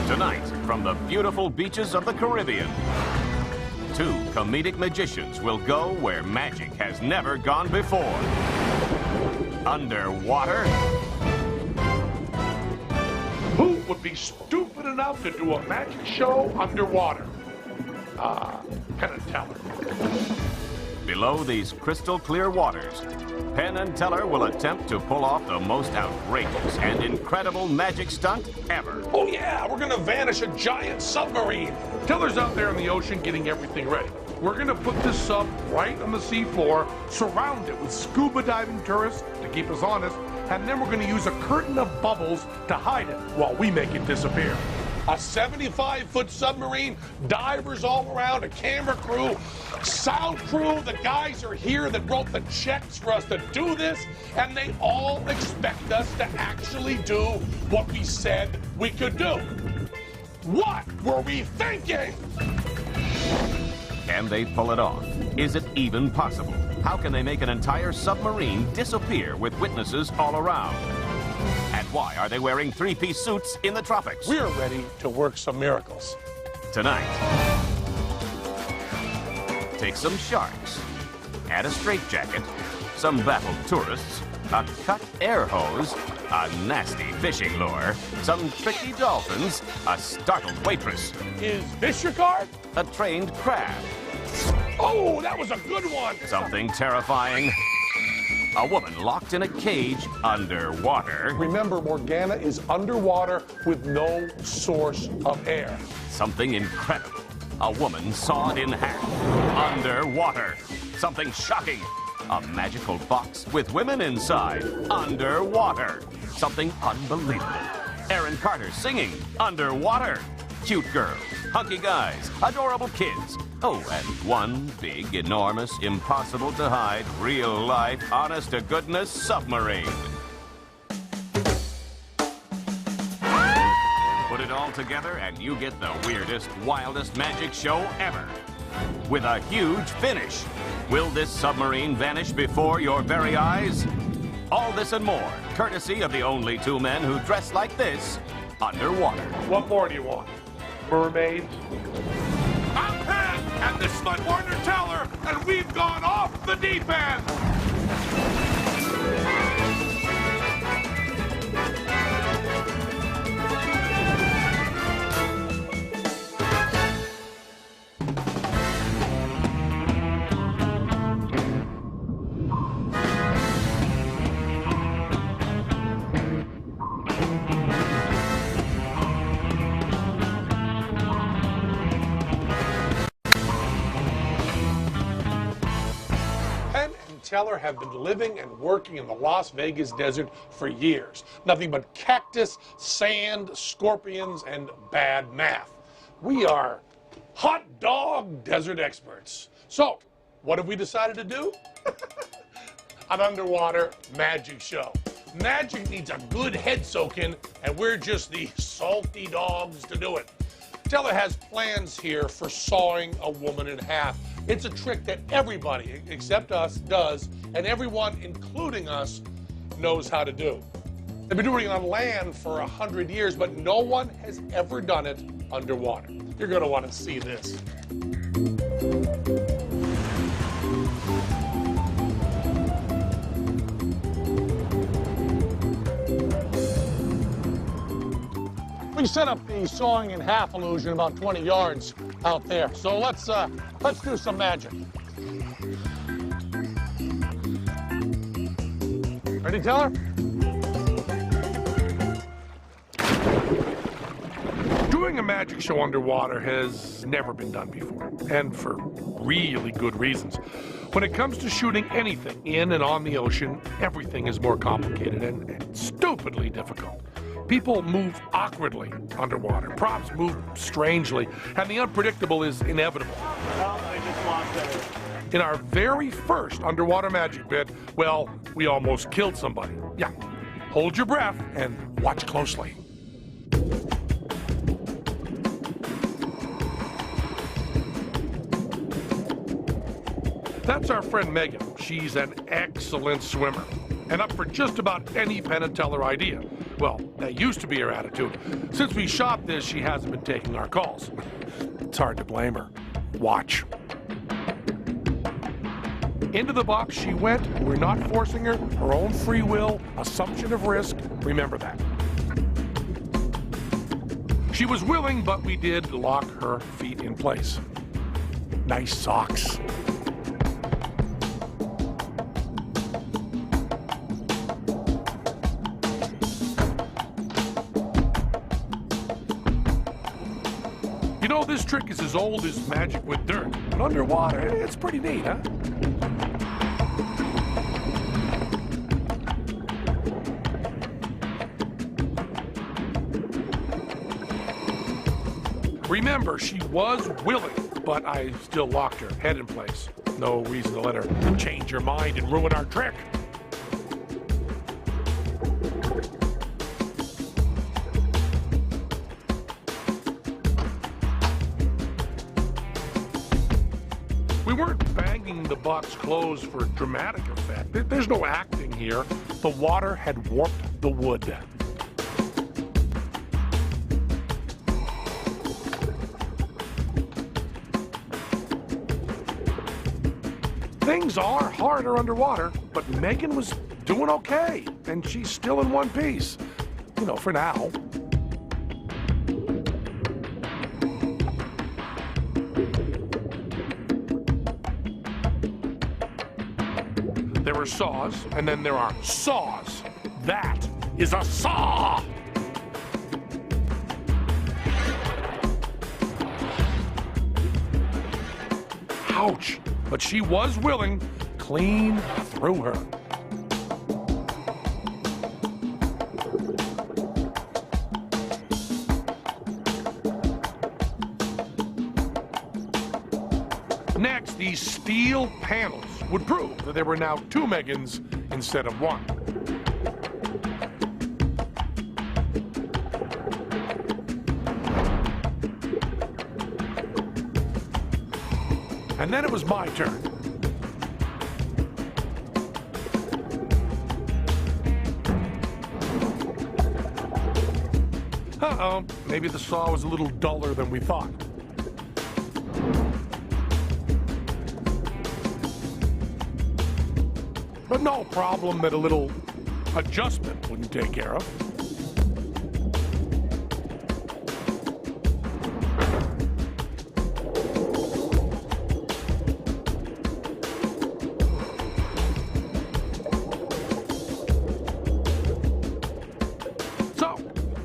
Tonight, from the beautiful beaches of the Caribbean, two comedic magicians will go where magic has never gone before. Underwater. Who would be stupid enough to do a magic show underwater? Penn and Teller. Below these crystal clear waters, Penn and Teller will attempt to pull off the most outrageous and incredible magic stunt ever. Oh yeah, we're gonna vanish a giant submarine. Teller's out there in the ocean getting everything ready. We're gonna put this sub right on the seafloor, surround it with scuba diving tourists to keep us honest, and then we're gonna use a curtain of bubbles to hide it while we make it disappear. A 75-foot submarine, divers all around, a camera crew, sound crew. The guys are here that wrote the checks for us to do this, and they all expect us to actually do what we said we could do. What were we thinking? Can they pull it off? Is it even possible? How can they make an entire submarine disappear with witnesses all around? And why are they wearing three-piece suits in the tropics? We're ready to work some miracles. Tonight, take some sharks, add a straitjacket, some baffled tourists, a cut air hose, a nasty fishing lure, some tricky dolphins, a startled waitress. Is this your card? A trained crab. Oh, that was a good one. Something terrifying. A woman locked in a cage underwater. Remember, Morgana is underwater with no source of air. Something incredible. A woman sawed in half underwater. Something shocking. A magical box with women inside underwater. Something unbelievable. Aaron Carter singing underwater. Cute girls, hunky guys, adorable kids. Oh, and one big, enormous, impossible to hide, real-life, honest-to-goodness submarine. Put it all together and you get the weirdest, wildest magic show ever. With a huge finish. Will this submarine vanish before your very eyes? All this and more, courtesy of the only two men who dress like this underwater. What more do you want? Mermaids? I'm Penn, and this is my partner Teller, and we've gone off the deep end. Teller have been living and working in the Las Vegas desert for years. Nothing but cactus, sand, scorpions, and bad math. We are hot dog desert experts. So, what have we decided to do? An underwater magic show. Magic needs a good head soaking, and we're just the salty dogs to do it. Teller has plans here for sawing a woman in half. It's a trick that everybody, except us, does, and everyone, including us, knows how to do. They've been doing it on land for 100 years, but no one has ever done it underwater. You're going to want to see this. We set up the sawing in half illusion about 20 yards out there. So let's do some magic. Ready, Teller? Doing a magic show underwater has never been done before, and for really good reasons. When it comes to shooting anything in and on the ocean, everything is more complicated and stupidly difficult. People move awkwardly underwater. Props move strangely, and the unpredictable is inevitable. Well, I just lost it. In our very first underwater magic bit, well, we almost killed somebody. Yeah, hold your breath and watch closely. That's our friend Megan. She's an excellent swimmer. and up for just about any Penn and Teller idea. Well, that used to be her attitude. Since we shot this, she hasn't been taking our calls. It's hard to blame her. Watch. Into the box she went. We're not forcing her. Her own free will, assumption of risk. Remember that. She was willing, but we did lock her feet in place. Nice socks. You know, this trick is as old as magic with dirt, but underwater, it's pretty neat, huh? Remember, she was willing, but I still locked her head in place. No reason to let her change her mind and ruin our trick. We weren't banging the box closed for dramatic effect. There's no acting here. The water had warped the wood. Things are harder underwater, but Megan was doing okay, and she's still in one piece. You know, for now. There are saws, and then there are saws. That is a saw! Ouch! But she was willing, clean through her. Next, these steel panels would prove that there were now two Megans instead of one. And then it was my turn. Uh-oh, maybe the saw was a little duller than we thought. But no problem that a little adjustment wouldn't take care of.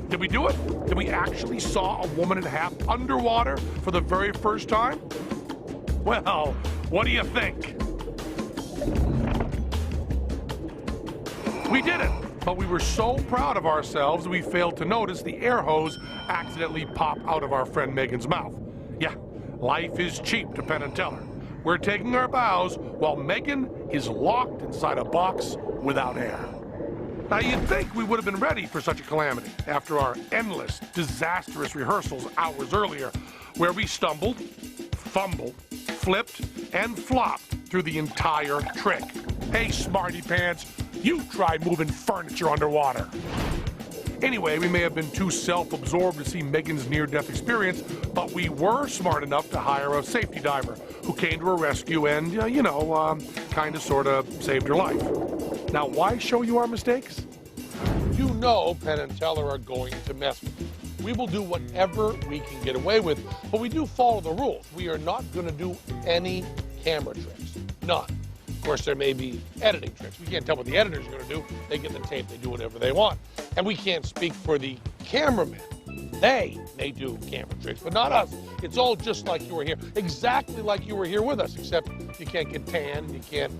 Did we do it? Did we actually saw a woman and a half underwater for the very first time? Well, what do you think? We did it, but we were so proud of ourselves we failed to notice the air hose accidentally pop out of our friend Megan's mouth. Yeah, life is cheap to Penn and Teller. We're taking our bows while Megan is locked inside a box without air. Now, you'd think we would have been ready for such a calamity after our endless, disastrous rehearsals hours earlier, where we stumbled, fumbled, flipped, and flopped through the entire trick. Hey, smarty pants, you try moving furniture underwater. Anyway, we may have been too self-absorbed to see Megan's near-death experience, but we were smart enough to hire a safety diver who came to her rescue and, kind of, sort of saved her life. Now, why show you our mistakes? You know Penn and Teller are going to mess with you. We will do whatever we can get away with, but we do follow the rules. We are not going to do any camera tricks. None. Of course, there may be editing tricks. We can't tell what the editors are going to do. They get the tape, they do whatever they want. And we can't speak for the cameramen. They may do camera tricks, but not us. It's all just like you were here. Exactly like you were here with us, except you can't get tan, you can't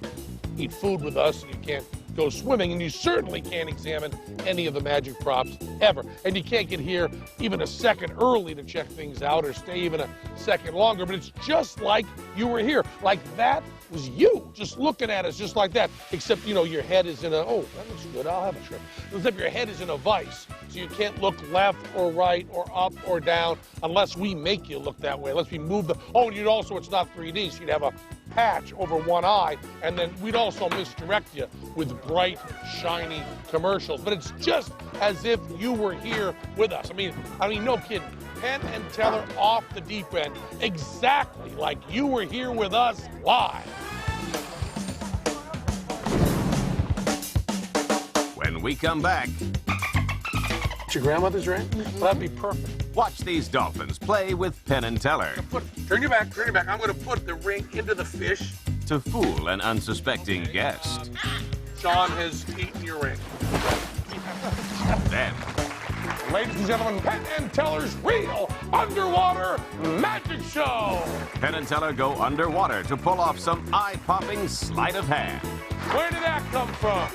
eat food with us, and you can't go swimming, and you certainly can't examine any of the magic props ever. And you can't get here even a second early to check things out or stay even a second longer, but it's just like you were here. Like that was you, just looking at us just like that, except, your head is in a, oh, that looks good, I'll have a trip. Except your head is in a vise, so you can't look left or right or up or down unless we make you look that way, unless we move the, oh, and it's not 3D, so you'd have a patch over one eye, and then we'd also misdirect you with bright, shiny commercials. But it's just as if you were here with us. I mean, no kidding. Penn and Teller off the deep end, exactly like you were here with us live. When we come back, Your grandmother's ring? Well, that'd be perfect. watch these dolphins play with Penn and Teller Turn your back, turn your back. I'm going to put the ring into the fish. to fool an unsuspecting guest. Sean has eaten your ring. Then, Ladies and gentlemen, Penn and Teller's real underwater magic show. Penn and Teller go underwater to pull off some eye-popping sleight of hand Where did that come from?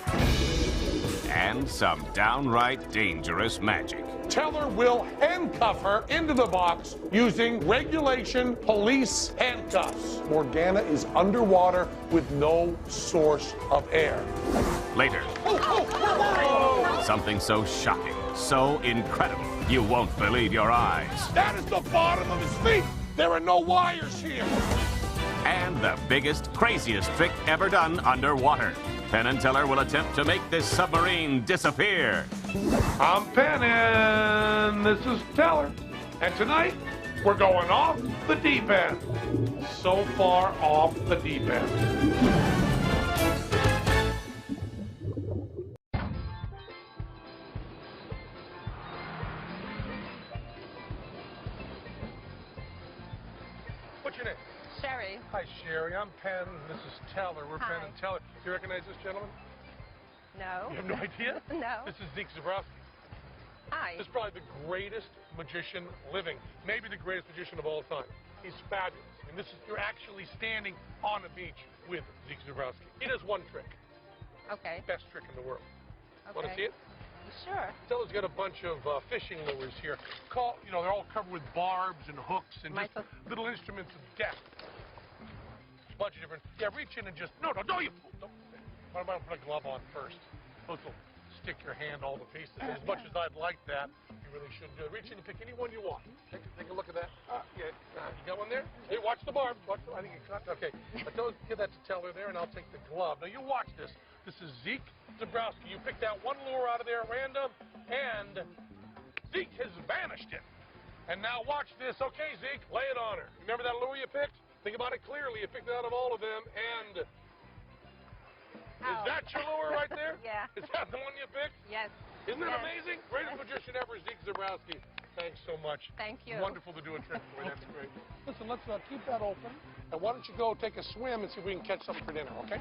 and some downright dangerous magic. Teller will handcuff her into the box using regulation police handcuffs. Morgana is underwater with no source of air. Later, something so shocking, so incredible, you won't believe your eyes. That is the bottom of his feet. There are no wires here. And the biggest, craziest trick ever done underwater. Penn and Teller will attempt to make this submarine disappear. I'm Penn and this is Teller. And tonight, we're going off the deep end. So far off the deep end. What's your name? Sherry. Hi, Sherry. I'm Penn. This is Teller. We're Penn Hi. and Teller. Do you recognize this gentleman? No. You have no idea? No. This is Zeke Zabrowski. Hi. This is probably the greatest magician living. Maybe the greatest magician of all time. He's fabulous. I mean, you're actually standing on a beach with Zeke Zabrowski. He does one trick. Okay. Best trick in the world. Okay. Want to see it? Sure. Teller's got a bunch of fishing lures here. They're all covered with barbs and hooks and Am I just little instruments of death. A bunch of different. Yeah, reach in and just. No, you. Don't. Why don't I put a glove on first? Those will stick your hand all to pieces. As much as I'd like that, you really shouldn't do it. Reach in and pick any one you want. Take a look at that. Yeah, you got one there? Hey, watch the barbs. I think you got. Okay. Give that to Teller there, and I'll take the glove. Now you watch this. This is Zeke Zabrowski. You picked out one lure out of there at random, and Zeke has vanished it. And now watch this. Okay, Zeke, lay it on her. Remember that lure you picked? Think about it clearly. You picked it out of all of them, and is that your lure right there? Yeah. Is that the one you picked? Yes. Isn't that Yes. amazing? Greatest magician ever, Zeke Zabrowski. Thanks so much. Thank you. Wonderful to do a trick for you. That's great. Listen, let's keep that open. And why don't you go take a swim and see if we can catch something for dinner, okay?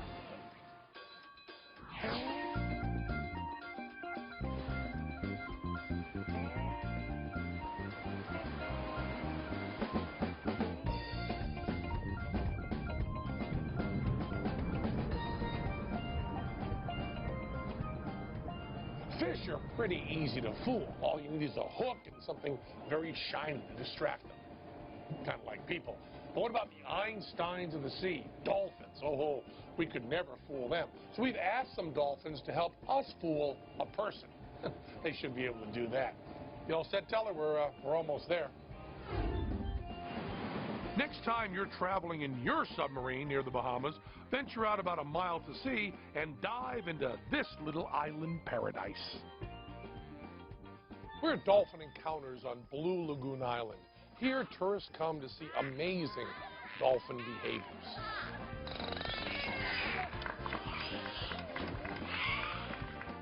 Fish are pretty easy to fool. All you need is a hook and something very shiny to distract them. Kind of like people. But what about the Einsteins of the sea? Dolphins. Oh, we could never fool them. So we've asked some dolphins to help us fool a person. They should be able to do that. You all set, Teller? We're almost there. Next time you're traveling in your submarine near the Bahamas, venture out about a mile to sea and dive into this little island paradise. We're at Dolphin Encounters on Blue Lagoon Island. Here, tourists come to see amazing dolphin behaviors.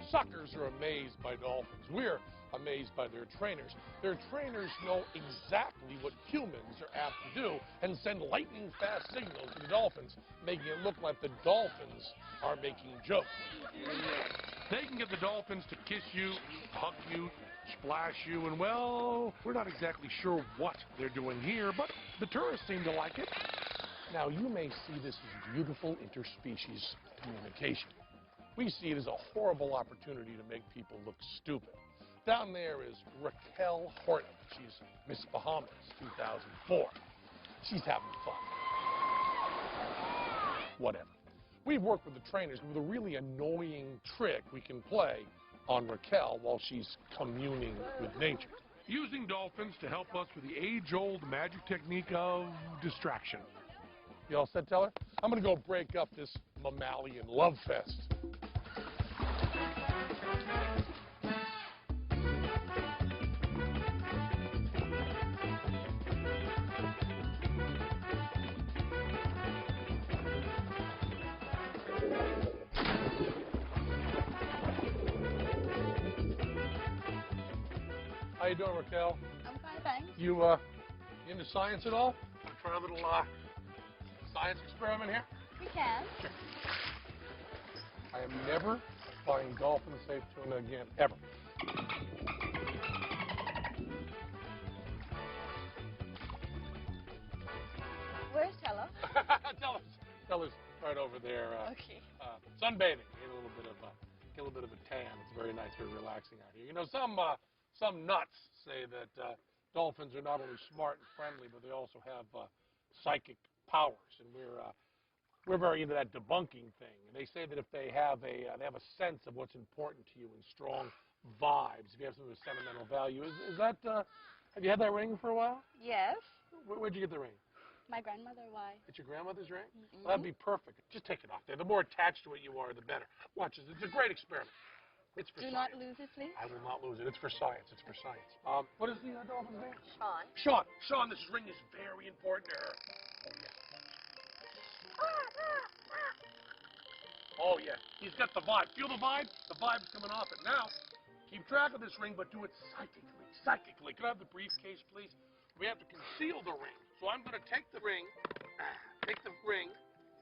Suckers are amazed by dolphins. We're amazed by their trainers. Their trainers know exactly what humans are apt to do and send lightning-fast signals to the dolphins, making it look like the dolphins are making jokes. They can get the dolphins to kiss you, hug you, splash you, and, well, we're not exactly sure what they're doing here, but the tourists seem to like it. Now, you may see this as beautiful interspecies communication. We see it as a horrible opportunity to make people look stupid. Down there is Raquel Horton. She's Miss Bahamas 2004. She's having fun. Whatever. We've worked with the trainers with a really annoying trick we can play on Raquel while she's communing with nature. Using dolphins to help us with the age-old magic technique of distraction. You all set, Teller? I'm going to go break up this mammalian love fest. How you doing, Raquel? I'm fine, thanks. You into science at all? Want to try a little science experiment here? We can. Sure. I am never buying dolphin-safe tuna again, ever. Where's Teller? Teller's right over there. Okay. Sunbathing. Get a little bit of a tan. It's very nice, very relaxing out here. You know, some nuts say that dolphins are not only smart and friendly, but they also have psychic powers, and we're very into that debunking thing. And they say that if they have a sense of what's important to you and strong vibes, if you have something with sentimental value, is that have you had that ring for a while? Yes. Where'd you get the ring? My grandmother, why? It's your grandmother's ring? Mm-hmm. Well, that'd be perfect. Just take it off there. The more attached to it you are, the better. Watch this. It's a great experiment. It's for Do science. not lose it, please. I will not lose it. It's for science. It's for science. What is the dolphin's name? Sean. Sean. Sean, this ring is very important to her. Oh, yeah. He's got the vibe. Feel the vibe? The vibe's coming off it. Now, keep track of this ring, but do it psychically. Psychically. Can I have the briefcase, please? We have to conceal the ring. So I'm going to take the ring,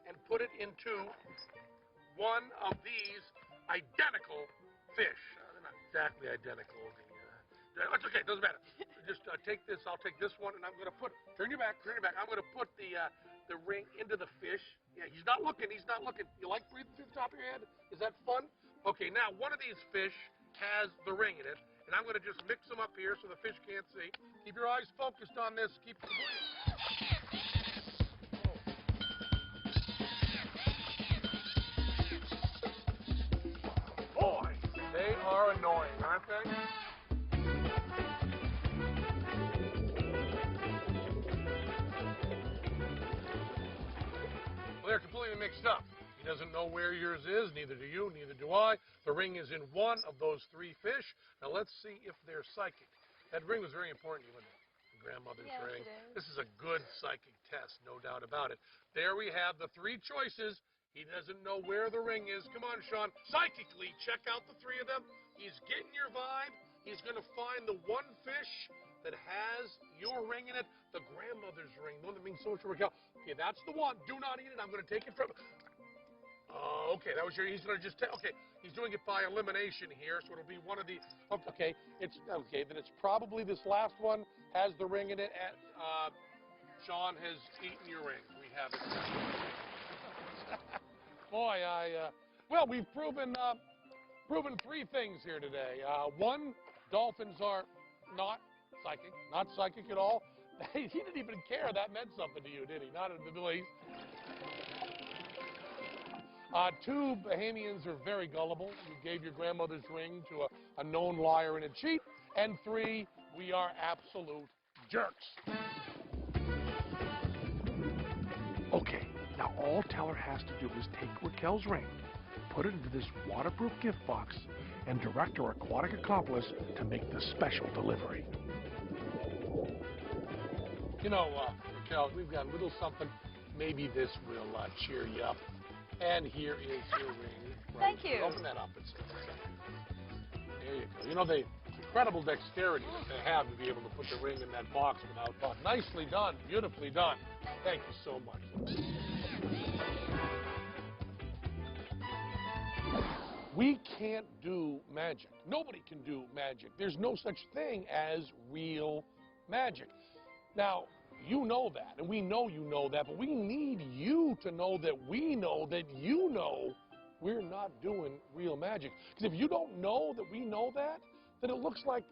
and put it into one of these identical fish. They're not exactly identical. It's okay, doesn't matter. Just take this. I'll take this one, and I'm going to put. Turn your back. I'm going to put the ring into the fish. Yeah, he's not looking. You like breathing through the top of your head? Is that fun? Okay, now one of these fish has the ring in it, and I'm going to just mix them up here so the fish can't see. Keep your eyes focused on this. Keep the Boy, they are annoying, aren't they? Well, they're completely mixed up. He doesn't know where yours is, neither do you, neither do I. The ring is in one of those three fish. Now let's see if they're psychic. That ring was very important to you, wasn't it? Grandmother's ring. It is. This is a good psychic test, no doubt about it. There we have the three choices. He doesn't know where the ring is. Come on, Sean. Psychically check out the three of them. He's getting your vibe. He's going to find the one fish that has your ring in it, the grandmother's ring, the one that means so much to Raquel. Okay, that's the one. Do not eat it. I'm going to take it from... okay, that was your... He's going to just take... Okay, he's doing it by elimination here, so it'll be one of the... Okay, then it's probably this last one has the ring in it, and Sean has eaten your ring. We have it. Boy, well, we've proven three things here today. One, dolphins are not psychic at all. He didn't even care that meant something to you, did he? Not in the least. Two, Bahamians are very gullible. You gave your grandmother's ring to a known liar and a cheat. And three, we are absolute jerks. Okay, now all Teller has to do is take Raquel's ring, put it into this waterproof gift box, and direct her aquatic accomplice to make the special delivery. You know, Raquel, we've got a little something. Maybe this will cheer you up. And here is your ring. Thank you. Open that up. There you go. You know, the incredible dexterity that they have to be able to put the ring in that box without thought. Nicely done. Beautifully done. Thank you so much. We can't do magic. Nobody can do magic. There's no such thing as real magic. Now, you know that, and we know you know that, but we need you to know that we know that you know we're not doing real magic. Because if you don't know that we know that, then it looks like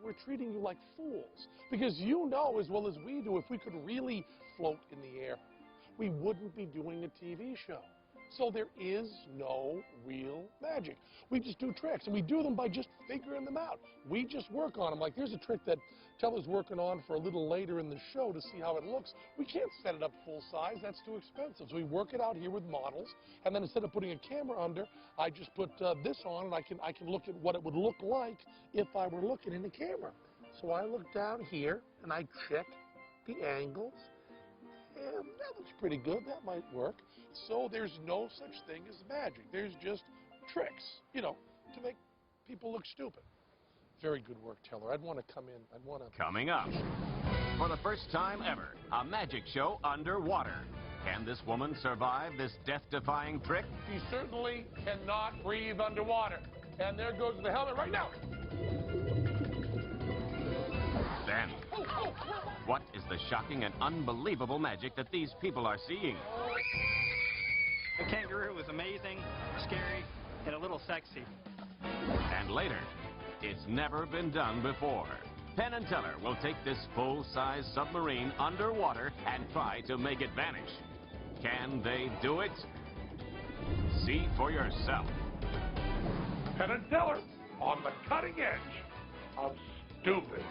we're treating you like fools. Because you know as well as we do, if we could really float in the air, we wouldn't be doing a TV show. So there is no real magic. We just do tricks, and we do them by just figuring them out. We just work on them. Like, there's a trick that Teller's working on for a little later in the show to see how it looks. We can't set it up full size. That's too expensive. So we work it out here with models, and then instead of putting a camera under, I just put this on, and I can look at what it would look like if I were looking in the camera. So I look down here, and I check the angles. And that looks pretty good. That might work. So there's no such thing as magic. There's just tricks, you know, to make people look stupid. Very good work, Teller. I'd want to come in. I'd want to... Coming up, for the first time ever, a magic show underwater. Can this woman survive this death-defying trick? She certainly cannot breathe underwater. And there goes the helmet right now. Then, what is the shocking and unbelievable magic that these people are seeing? The kangaroo was amazing, scary, and a little sexy. And later, it's never been done before. Penn and Teller will take this full-size submarine underwater and try to make it vanish. Can they do it? See for yourself. Penn and Tellers on the cutting edge of stupid.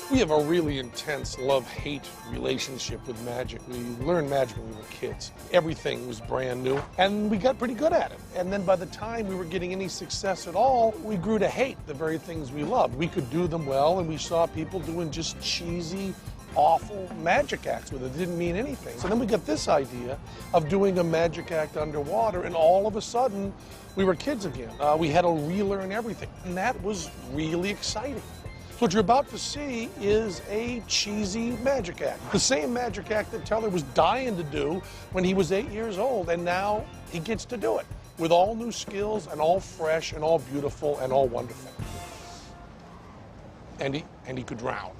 We have a really intense love-hate relationship with magic. We learned magic when we were kids. Everything was brand new, and we got pretty good at it. And then by the time we were getting any success at all, we grew to hate the very things we loved. We could do them well, and we saw people doing just cheesy, awful magic acts with it. It didn't mean anything. So then we got this idea of doing a magic act underwater, and all of a sudden, we were kids again. We had to relearn everything, and that was really exciting. So what you're about to see is a cheesy magic act. The same magic act that Teller was dying to do when he was 8 years old, and now he gets to do it with all new skills and all fresh and all beautiful and all wonderful. And he could drown.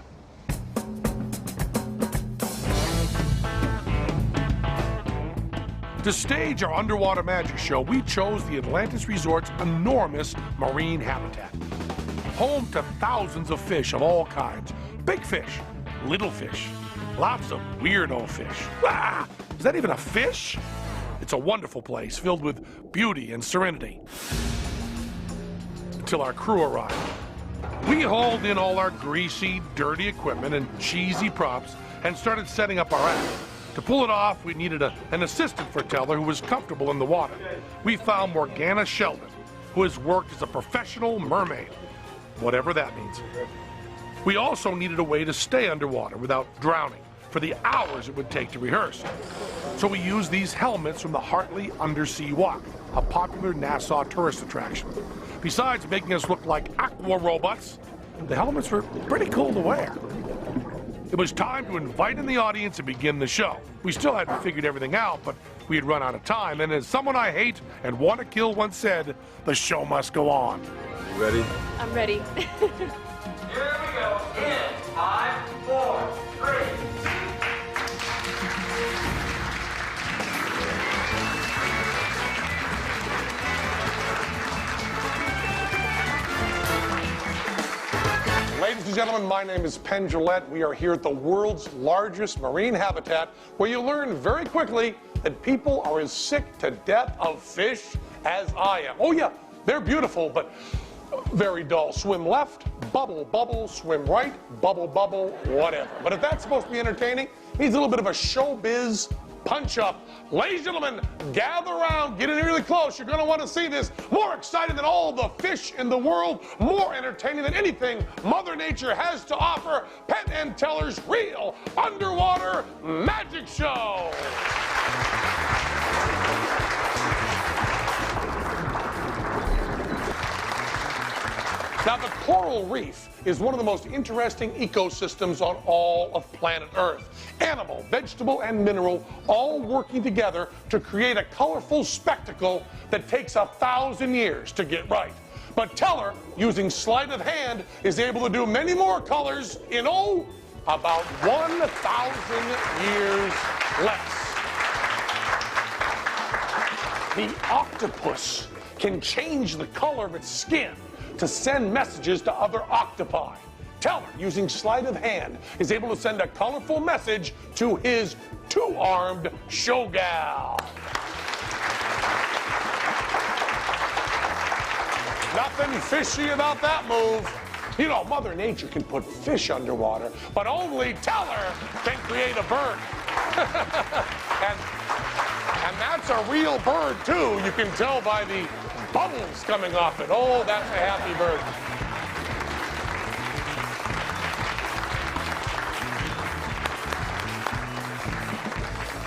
To stage our underwater magic show, we chose the Atlantis Resort's enormous marine habitat. Home to thousands of fish of all kinds. Big fish, little fish, lots of weirdo fish. Ah, is that even a fish? It's a wonderful place filled with beauty and serenity. Until our crew arrived. We hauled in all our greasy, dirty equipment and cheesy props and started setting up our act. To pull it off, we needed an assistant for Teller who was comfortable in the water. We found Morgana Sheldon, who has worked as a professional mermaid. Whatever that means. We also needed a way to stay underwater without drowning for the hours it would take to rehearse. So we used these helmets from the Hartley Undersea Walk, a popular Nassau tourist attraction. Besides making us look like aqua robots, the helmets were pretty cool to wear. It was time to invite in the audience and begin the show. We still hadn't figured everything out, but we had run out of time, and as someone I hate and want to kill once said, the show must go on. You ready? I'm ready. Here we go. In 5, 4, 3. Ladies and gentlemen, my name is Penn Jillette. We are here at the world's largest marine habitat, where you learn very quickly that people are as sick to death of fish as I am. Oh yeah, they're beautiful, but very dull. Swim left, bubble, bubble, swim right, bubble, bubble, whatever. But if that's supposed to be entertaining, it needs a little bit of a showbiz punch-up. Ladies and gentlemen, gather around, get in really close. You're going to want to see this. More exciting than all the fish in the world, more entertaining than anything Mother Nature has to offer, Penn and Teller's real underwater magic show. Now, the coral reef is one of the most interesting ecosystems on all of planet Earth. Animal, vegetable, and mineral all working together to create a colorful spectacle that takes 1,000 years to get right. But Teller, using sleight of hand, is able to do many more colors in, about 1,000 years less. The octopus can change the color of its skin to send messages to other octopi. Teller, using sleight of hand, is able to send a colorful message to his two-armed showgal. Nothing fishy about that move. You know, Mother Nature can put fish underwater, but only Teller can create a bird. and that's a real bird, too. You can tell by the bubbles coming off it. Oh, that's a happy bird.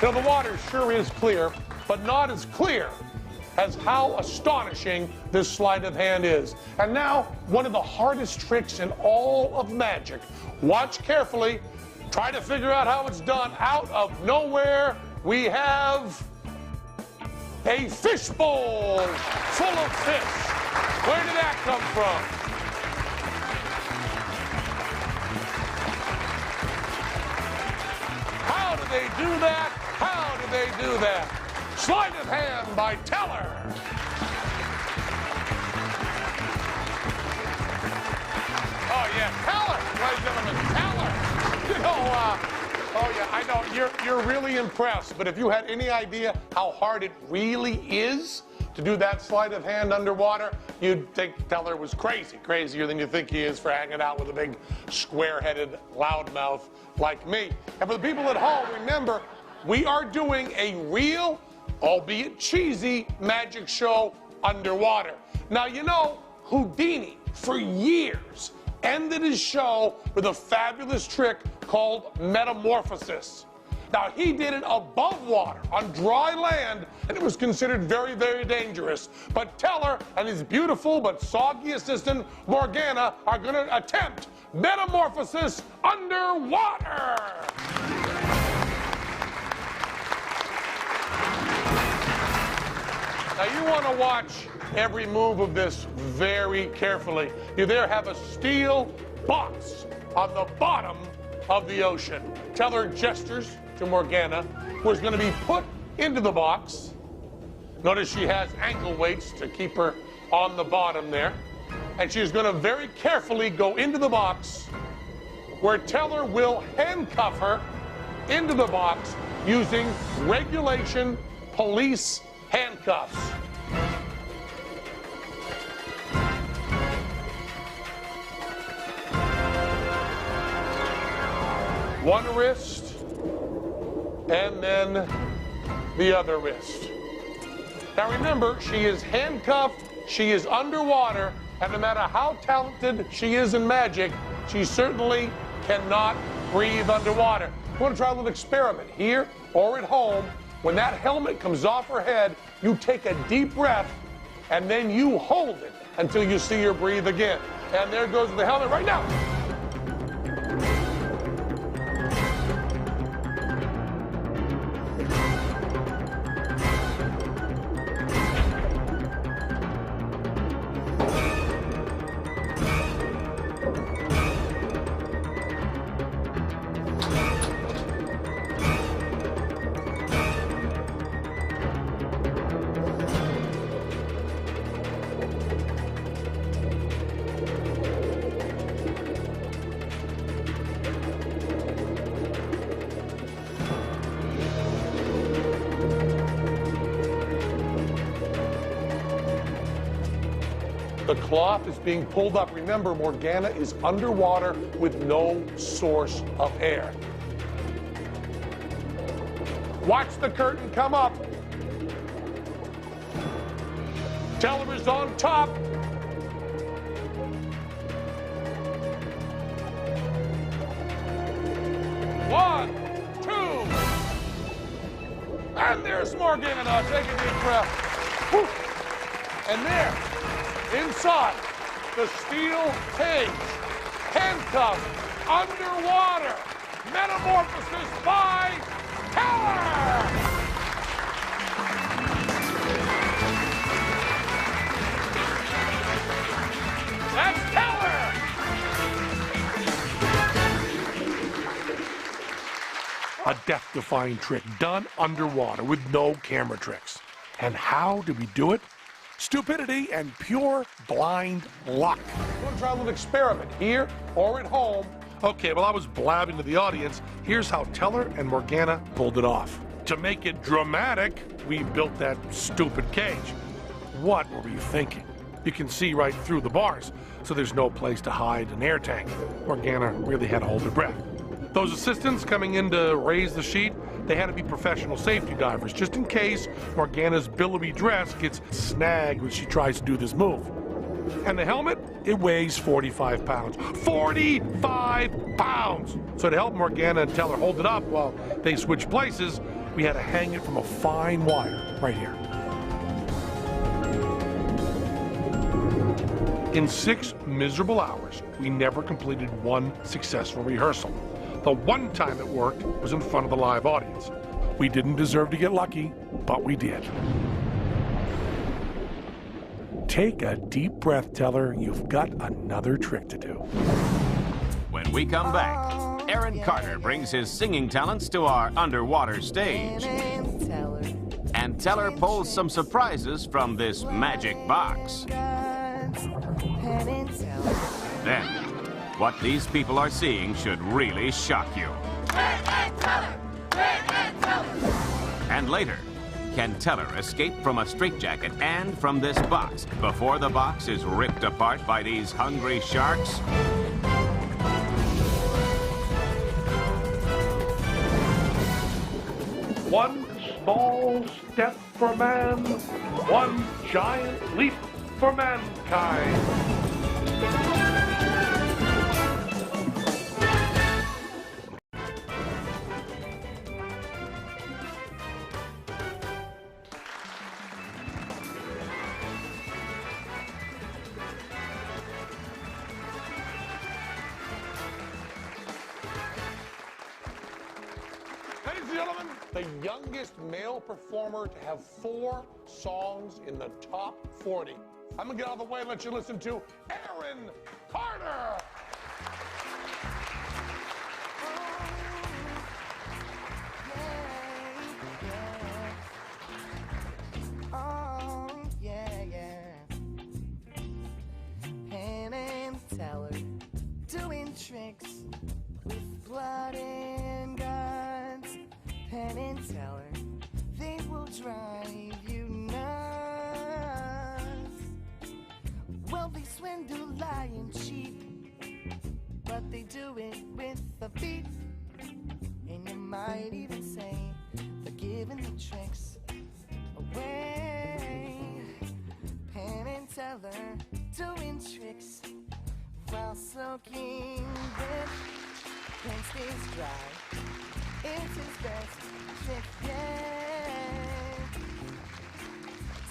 You know, the water sure is clear, but not as clear as how astonishing this sleight of hand is. And now, one of the hardest tricks in all of magic. Watch carefully. Try to figure out how it's done. Out of nowhere, we have a fishbowl full of fish. Where did that come from? How do they do that? How do they do that? Sleight of hand by Teller. Oh, yeah, Teller, ladies and gentlemen, Teller. You know, oh, yeah, I know, you're really impressed, but if you had any idea how hard it really is to do that sleight of hand underwater, you'd think Teller was crazy, crazier than you think he is for hanging out with a big square-headed loudmouth like me. And for the people at home, remember, we are doing a real, albeit cheesy, magic show underwater. Now, you know, Houdini, for years, ended his show with a fabulous trick called metamorphosis. Now, he did it above water, on dry land, and it was considered very, very dangerous. But Teller and his beautiful but soggy assistant, Morgana, are going to attempt metamorphosis underwater. Now, you want to watch every move of this very carefully. You there have a steel box on the bottom of the ocean. Teller gestures to Morgana, who is going to be put into the box. Notice she has ankle weights to keep her on the bottom there. And she's going to very carefully go into the box, where Teller will handcuff her into the box using regulation police handcuffs. One wrist, and then the other wrist. Now remember, she is handcuffed, she is underwater, and no matter how talented she is in magic, she certainly cannot breathe underwater. You want to try a little experiment here or at home. When that helmet comes off her head, you take a deep breath, and then you hold it until you see her breathe again. And there goes the helmet right now. The cloth is being pulled up. Remember, Morgana is underwater with no source of air. Watch the curtain come up. Teller is on top. One, two. And there's Morgana. Take a deep breath. Whew. And there, inside the steel cage, handcuffed, underwater, metamorphosis by Teller! That's Teller! A death-defying trick done underwater with no camera tricks. And how did we do it? stupidity, and pure blind luck. You want to try a little experiment here or at home? Okay, well, I was blabbing to the audience. Here's how Teller and Morgana pulled it off. To make it dramatic, we built that stupid cage. What were you thinking? You can see right through the bars, so there's no place to hide an air tank. Morgana really had to hold her breath. Those assistants coming in to raise the sheet, they had to be professional safety divers, just in case Morgana's billowy dress gets snagged when she tries to do this move. And the helmet, it weighs 45 pounds. 45 pounds! So to help Morgana and Teller hold it up while they switch places, we had to hang it from a fine wire right here. In 6 miserable hours, we never completed one successful rehearsal. The one time it worked was in front of the live audience. We didn't deserve to get lucky, but we did. Take a deep breath, Teller. You've got another trick to do. When we come back, Aaron Carter brings his singing talents to our underwater stage. And Teller pulls some surprises from this magic box. Then, what these people are seeing should really shock you. And later, can Teller escape from a straitjacket and from this box before the box is ripped apart by these hungry sharks? One small step for man, one giant leap for mankind. Ladies and gentlemen, the youngest male performer to have 4 songs in the top 40. I'm gonna get out of the way and let you listen to Aaron Carter. Penn and Tellers doing tricks with blood and guns. Penn and Tellers, they will drive you nuts. Well, they swindle, lie, and cheat, but they do it with a beat. And you might even say they're giving the tricks away. Penn and Teller doing tricks while soaking wet. Penn stays dry, it's his best trick yet.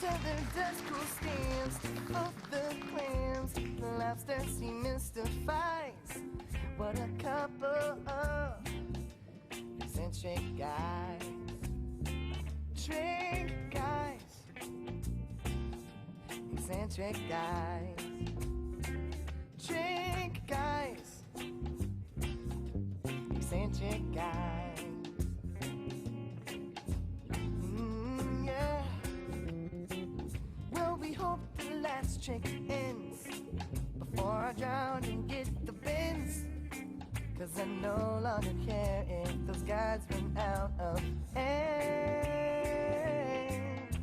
Teller does cool stamps of the clams. The lobsters he mystifies. What a couple of eccentric guys. Trick guys. Eccentric guys. Trick guys. Eccentric guys. Yeah. Well, we hope the last trick ends before I drown and get the bends. 'Cause I no longer care if those guys run out of air.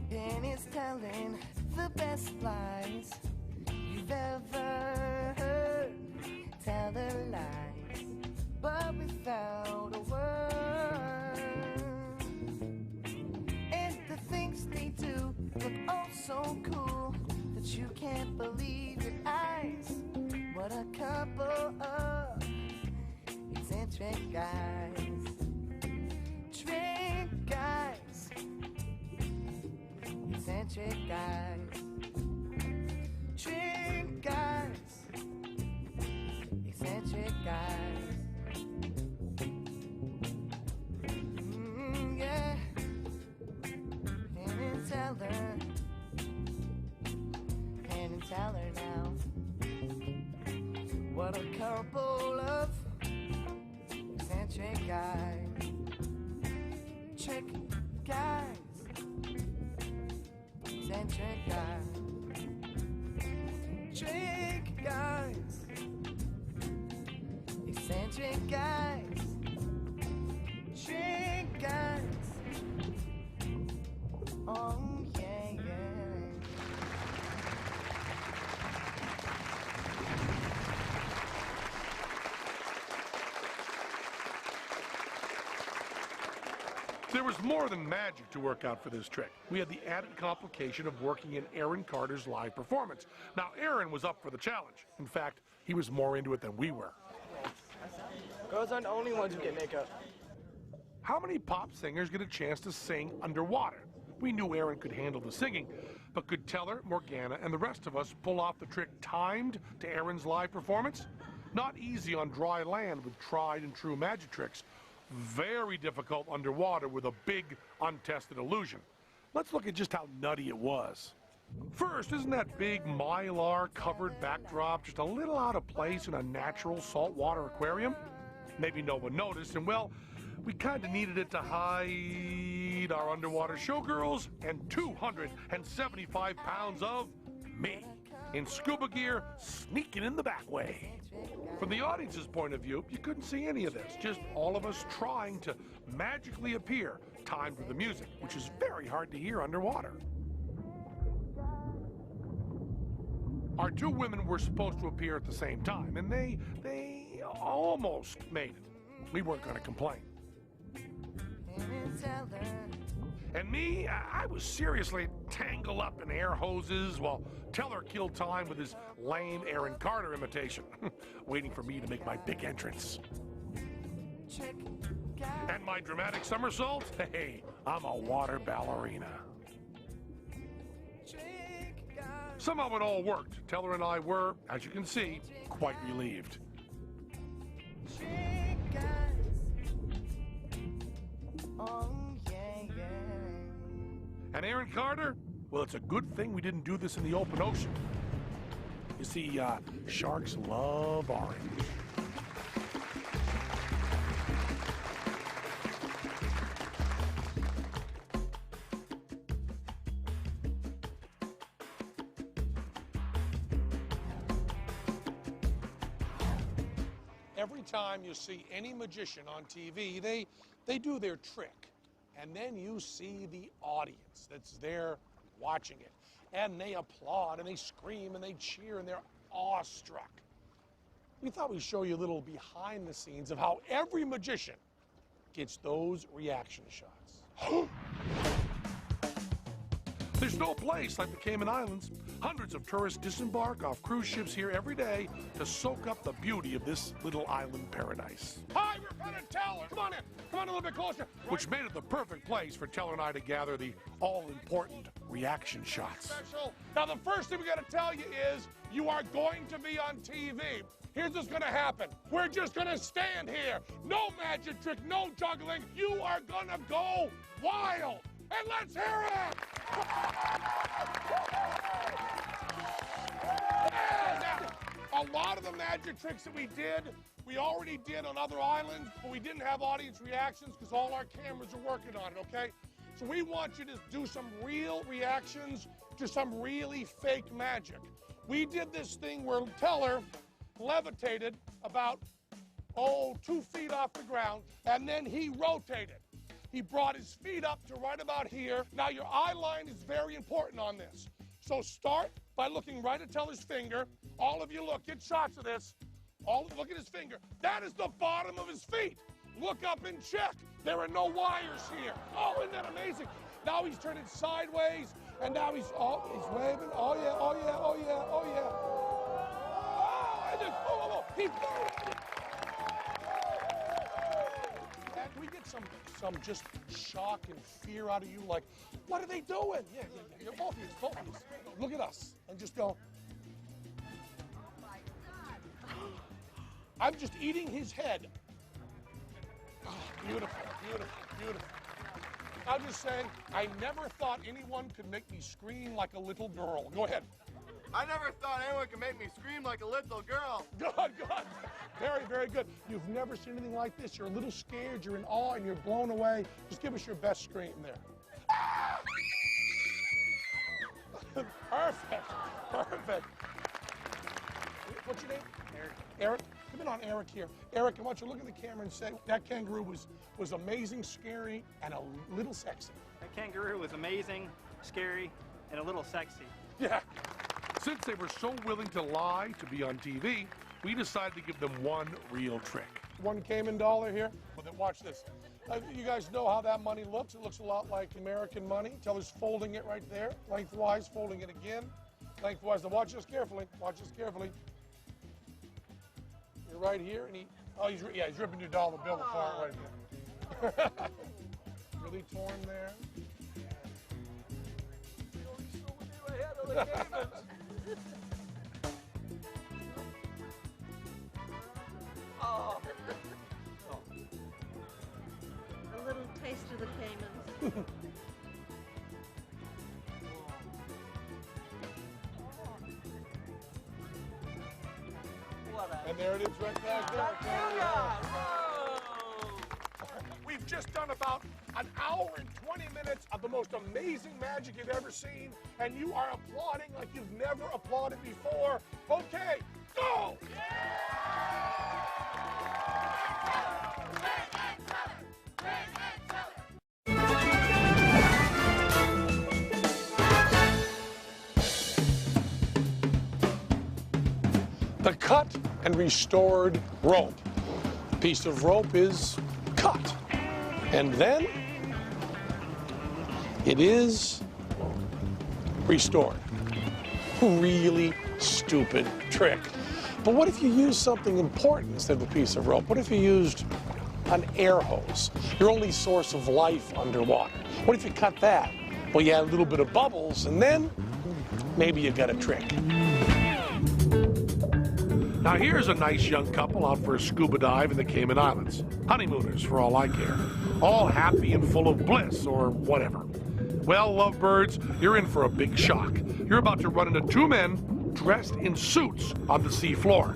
And it's telling the best lies you've ever heard. Tell the lies, but without a word. And the things they do look oh so cool that you can't believe your eyes. What a couple of eccentric guys. Trick guys. Eccentric guys. Trick guys. Eccentric guys. Yeah. Penn and Teller. Penn and Teller now. What a couple of eccentric guys. Trick guys. Eccentric guys. Trick guys, eccentric guys, trick guys. Oh yeah, yeah. There was more than magic to work out for this trick. We had the added complication of working in Aaron Carter's live performance. Now, Aaron was up for the challenge. In fact, he was more into it than we were. Girls aren't the only ones who get makeup. How many pop singers get a chance to sing underwater? We knew Aaron could handle the singing, but could Teller, Morgana, and the rest of us pull off the trick timed to Aaron's live performance? Not easy on dry land with tried and true magic tricks. Very difficult underwater with a big, untested illusion. Let's look at just how nutty it was. First, isn't that big mylar-covered backdrop just a little out of place in a natural saltwater aquarium? Maybe no one noticed, and well, we kind of needed it to hide our underwater showgirls and 275 pounds of me in scuba gear sneaking in the back way. From the audience's point of view, you couldn't see any of this, just all of us trying to magically appear timed with the music, which is very hard to hear underwater. Our two women were supposed to appear at the same time, and they almost made it. We weren't going to complain. And me, I was seriously tangled up in air hoses while Teller killed time with his lame Aaron Carter imitation, waiting for me to make my big entrance. And my dramatic somersault? Hey, I'm a water ballerina. Somehow it all worked. Teller and I were, as you can see, quite relieved. Oh yeah, yeah. And Aaron Carter? Well, it's a good thing we didn't do this in the open ocean. You see, sharks love orange. Every time you see any magician on TV, they do their trick. And then you see the audience that's there watching it. And they applaud and they scream and they cheer and they're awestruck. We thought we'd show you a little behind the scenes of how every magician gets those reaction shots. There's no place like the Cayman Islands. Hundreds of tourists disembark off cruise ships here every day to soak up the beauty of this little island paradise. Hi, we're Penn and Tellers. Come on in. Come on a little bit closer. Which made it the perfect place for Teller and I to gather the all-important reaction shots. Special. Now, the first thing we got to tell you is you are going to be on TV. Here's what's going to happen. We're just going to stand here. No magic trick, no juggling. You are going to go wild. And let's hear it! Yeah, now, a lot of the magic tricks that we already did on other islands, but we didn't have audience reactions because all our cameras are working on it, okay? So we want you to do some real reactions to some really fake magic. We did this thing where Teller levitated about, 2 feet off the ground, and then he rotated. He brought his feet up to right about here. Now, your eye line is very important on this. So start by looking right at Teller's finger. All of you look, get shots of this. Look at his finger. That is the bottom of his feet. Look up and check. There are no wires here. Oh, isn't that amazing? Now he's turning sideways, and now he's waving. Oh, yeah, oh, yeah, oh, yeah, oh, yeah. And then, he's... Can we get some just shock and fear out of you? Like, what are they doing? Yeah. Both of you. Look at us and just go. I'm just eating his head. Oh, beautiful. I'm just saying, I never thought anyone could make me scream like a little girl. Go ahead. I never thought anyone could make me scream like a little girl. Good. Very, very good. You've never seen anything like this. You're a little scared, you're in awe, and you're blown away. Just give us your best scream there. Perfect. What's your name? Eric. Eric? Come in on Eric here. Eric, I want you to look at the camera and say that kangaroo was amazing, scary, and a little sexy. That kangaroo was amazing, scary, and a little sexy. Yeah. Since they were so willing to lie to be on TV, we decided to give them one real trick. One Cayman dollar here. Well, then watch this. You guys know how that money looks. It looks a lot like American money. Teller's folding it right there, lengthwise, folding it again, lengthwise. Now watch this carefully. Watch this carefully. You're right here, and he's ripping your dollar bill apart right here. Really torn there. A little taste of the Caymans. And there it is right back there. We've just done about an hour and 20 minutes of the most amazing magic you've ever seen, and you are applauding like you've never applauded before. Okay, go! The cut and restored rope. A piece of rope is cut, and then it is restored. Really stupid trick. But what if you used something important instead of a piece of rope? What if you used an air hose, your only source of life underwater? What if you cut that? Well, you add a little bit of bubbles, and then maybe you got a trick. Now here's a nice young couple out for a scuba dive in the Cayman Islands. Honeymooners, for all I care. All happy and full of bliss, or whatever. Well, lovebirds, you're in for a big shock. You're about to run into two men dressed in suits on the sea floor.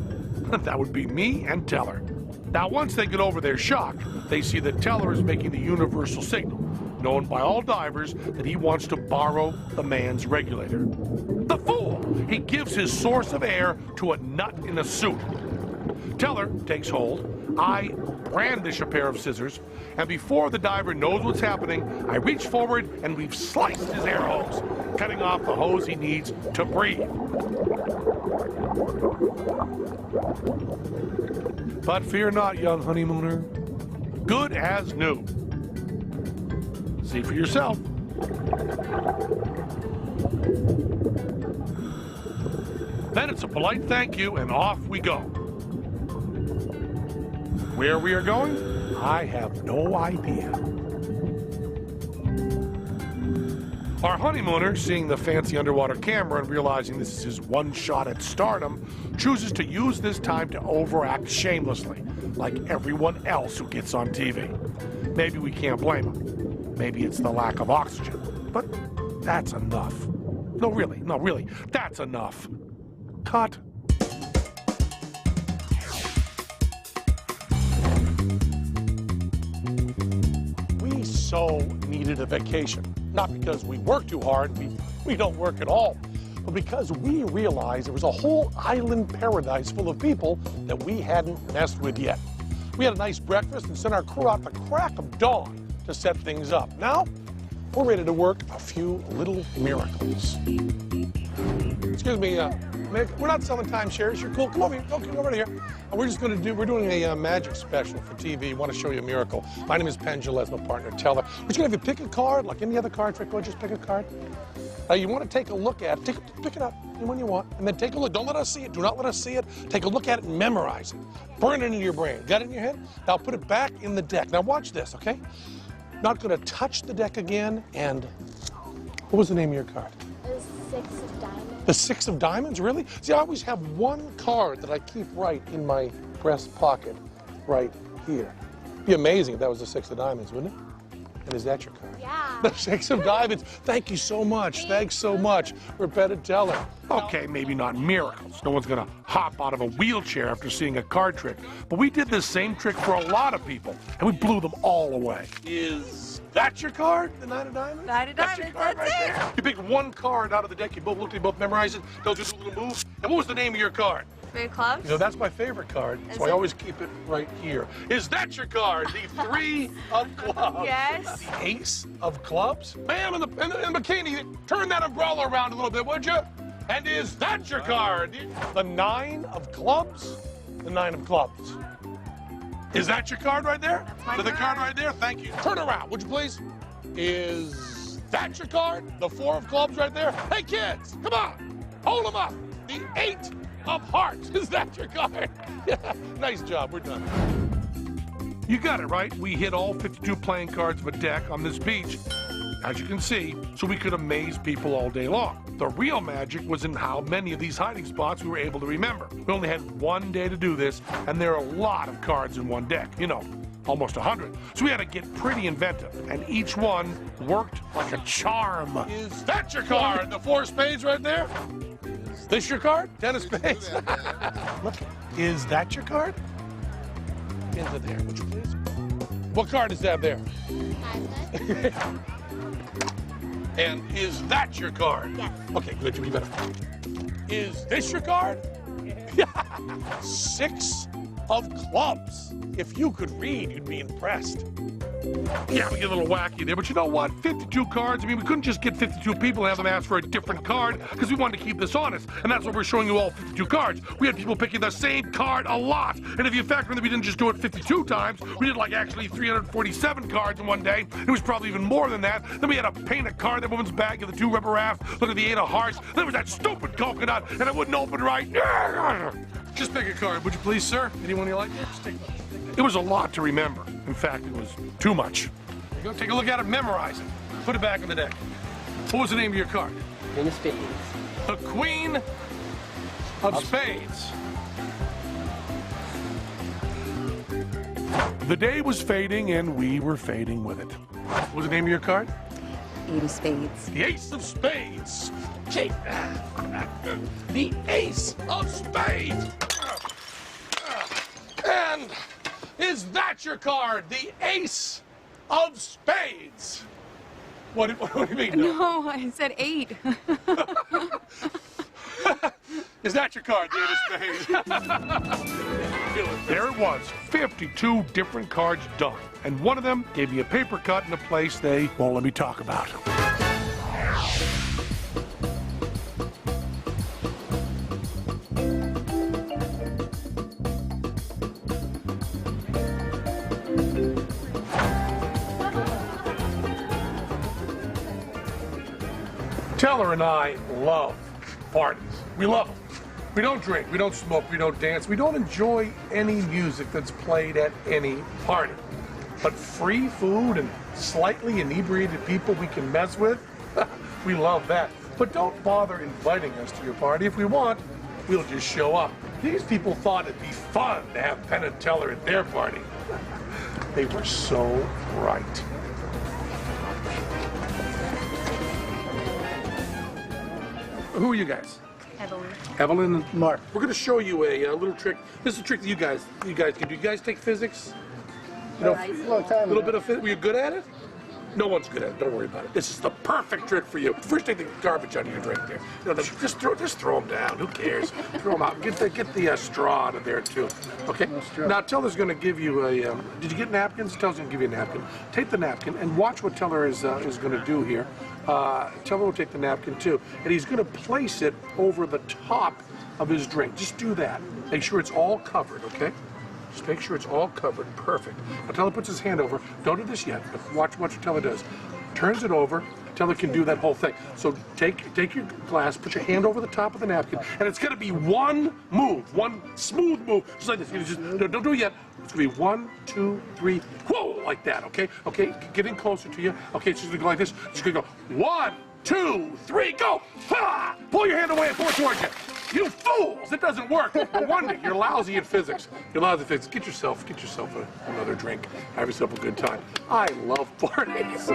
That would be me and Teller. Now, once they get over their shock, they see that Teller is making the universal signal, known by all divers that he wants to borrow the man's regulator. The fool! He gives his source of air to a nut in a suit. Teller takes hold. I brandish a pair of scissors, and before the diver knows what's happening, I reach forward and we've sliced his air hose, cutting off the hose he needs to breathe. But fear not, young honeymooner. Good as new. See for yourself. Then it's a polite thank you, and off we go. Where we are going, I have no idea. Our honeymooner, seeing the fancy underwater camera and realizing this is his one shot at stardom, chooses to use this time to overact shamelessly, like everyone else who gets on TV. Maybe we can't blame him. Maybe it's the lack of oxygen. But that's enough. No, really, that's enough. Cut. We so needed a vacation. Not because we work too hard, we don't work at all, but because we realized there was a whole island paradise full of people that we hadn't messed with yet. We had a nice breakfast and sent our crew out the crack of dawn to set things up. Now, we're ready to work a few little miracles. Excuse me, we're not selling timeshares. You're cool. Come over here. Okay, come over here. We're doing a magic special for TV. Want to show you a miracle. My name is Penn and Tellers, my partner Teller. We're just going to have you pick a card, like any other card trick. Just pick a card. You want to take a look at it. Pick it up when you want, and then take a look. Don't let us see it. Do not let us see it. Take a look at it and memorize it. Burn it into your brain. Got it in your head? Now put it back in the deck. Now watch this, okay? Not going to touch the deck again. And what was the name of your card? The 6 of diamonds. The 6 of diamonds, really? See, I always have one card that I keep right in my breast pocket, right here. It'd be amazing if that was the 6 of diamonds, wouldn't it? And is that your card? Yeah. The 6 of diamonds. Thank you so much. Thanks so much. We're Penn and Tellers. Okay, maybe not miracles. No one's going to hop out of a wheelchair after seeing a card trick. But we did this same trick for a lot of people, and we blew them all away. Is that your card? The 9 of diamonds? 9 of diamonds, that's it. You picked one card out of the deck. You both looked at it, both memorized it. They'll just do a little move. And what was the name of your card? Three of clubs? You know, that's my favorite card, so I always keep it right here. Is that your card? The three of clubs. Yes. The ace of clubs? Ma'am, in the bikini, turn that umbrella around a little bit, would you? And is that your card? The nine of clubs? The nine of clubs. Is that your card right there? That's my The card card. right there? Thank you. Turn around, would you please? Is that your card? The four of clubs right there? Hey, kids, come on. Hold them up. The eight of hearts. Is that your card? Yeah, nice job. We're done. You got it, right? We hit all 52 playing cards of a deck on this beach, as you can see, so we could amaze people all day long. The real magic was in how many of these hiding spots we were able to remember. We only had one day to do this, and there are a lot of cards in one deck. You know, almost 100. So we had to get pretty inventive, and each one worked like a charm. Is that your card? The four of spades right there? Is this your card? Ten of spades? Look, is that your card? Into there, would you please? What card is that there? And is that your card? Yes. Okay, good, you'll be better. Is this your card? Six of clubs. If you could read, you'd be impressed. Yeah, we get a little wacky there, but you know what? 52 cards. I mean, we couldn't just get 52 people and have them ask for a different card because we wanted to keep this honest. And that's why we're showing you all 52 cards. We had people picking the same card a lot. And if you factor in that we didn't just do it 52 times, we did like actually 347 cards in one day. It was probably even more than that. Then we had to paint a card, that woman's bag, of the two rubber rafts, look at the eight of hearts. Then there was that stupid coconut, and it wouldn't open right. Just pick a card, would you please, sir? Anyone you like? Just take one. It was a lot to remember. In fact, it was too much. Go take a look at it, memorize it. Put it back on the deck. What was the name of your card? Queen of Spades. The Queen of Spades. The day was fading, and we were fading with it. What was the name of your card? Eight of Spades. The Ace of Spades. Gee. The Ace of Spades. And is that your card? The Ace of Spades. What do you mean? No, I said 8. Is that your card, the Ace of Spades? There it was, 52 different cards done. And one of them gave me a paper cut in a place they won't let me talk about. Teller and I love parties. We love them. We don't drink, we don't smoke, we don't dance, we don't enjoy any music that's played at any party. But free food and slightly inebriated people we can mess with, we love that. But don't bother inviting us to your party. If we want, we'll just show up. These people thought it'd be fun to have Penn and Teller at their party. They were so right. Who are you guys? Evelyn. Evelyn and Mark. We're going to show you a little trick. This is a trick that you guys can do. You guys take physics? You know, a little bit of physics. Were you good at it? No one's good at it. Don't worry about it. This is the perfect trick for you. First, take the garbage out of your drink there. You know, just throw them down. Who cares? Throw them out. Get the straw out of there too. Okay. Now Teller's going to give you a. Did you get napkins? Teller's going to give you a napkin. Take the napkin and watch what Teller is going to do here. Teller will take the napkin too, and he's going to place it over the top of his drink. Just do that. Make sure it's all covered. Okay. Just make sure it's all covered. Perfect. Now Teller puts his hand over. Don't do this yet, but watch what Teller does. Turns it over. Teller can do that whole thing. So take your glass, put your hand over the top of the napkin, and it's going to be one move, one smooth move, just like this. You just, no, don't do it yet. It's going to be 1, 2, 3, whoa, like that, okay? Okay, getting closer to you. Okay, it's just going to go like this. It's going to go 1, 2, 3, go! Ha! Pull your hand away and pull it towards you. You fools! It doesn't work. No wonder you're lousy at physics. You're lousy at physics. Get yourself another drink. Have yourself a good time. I love parties.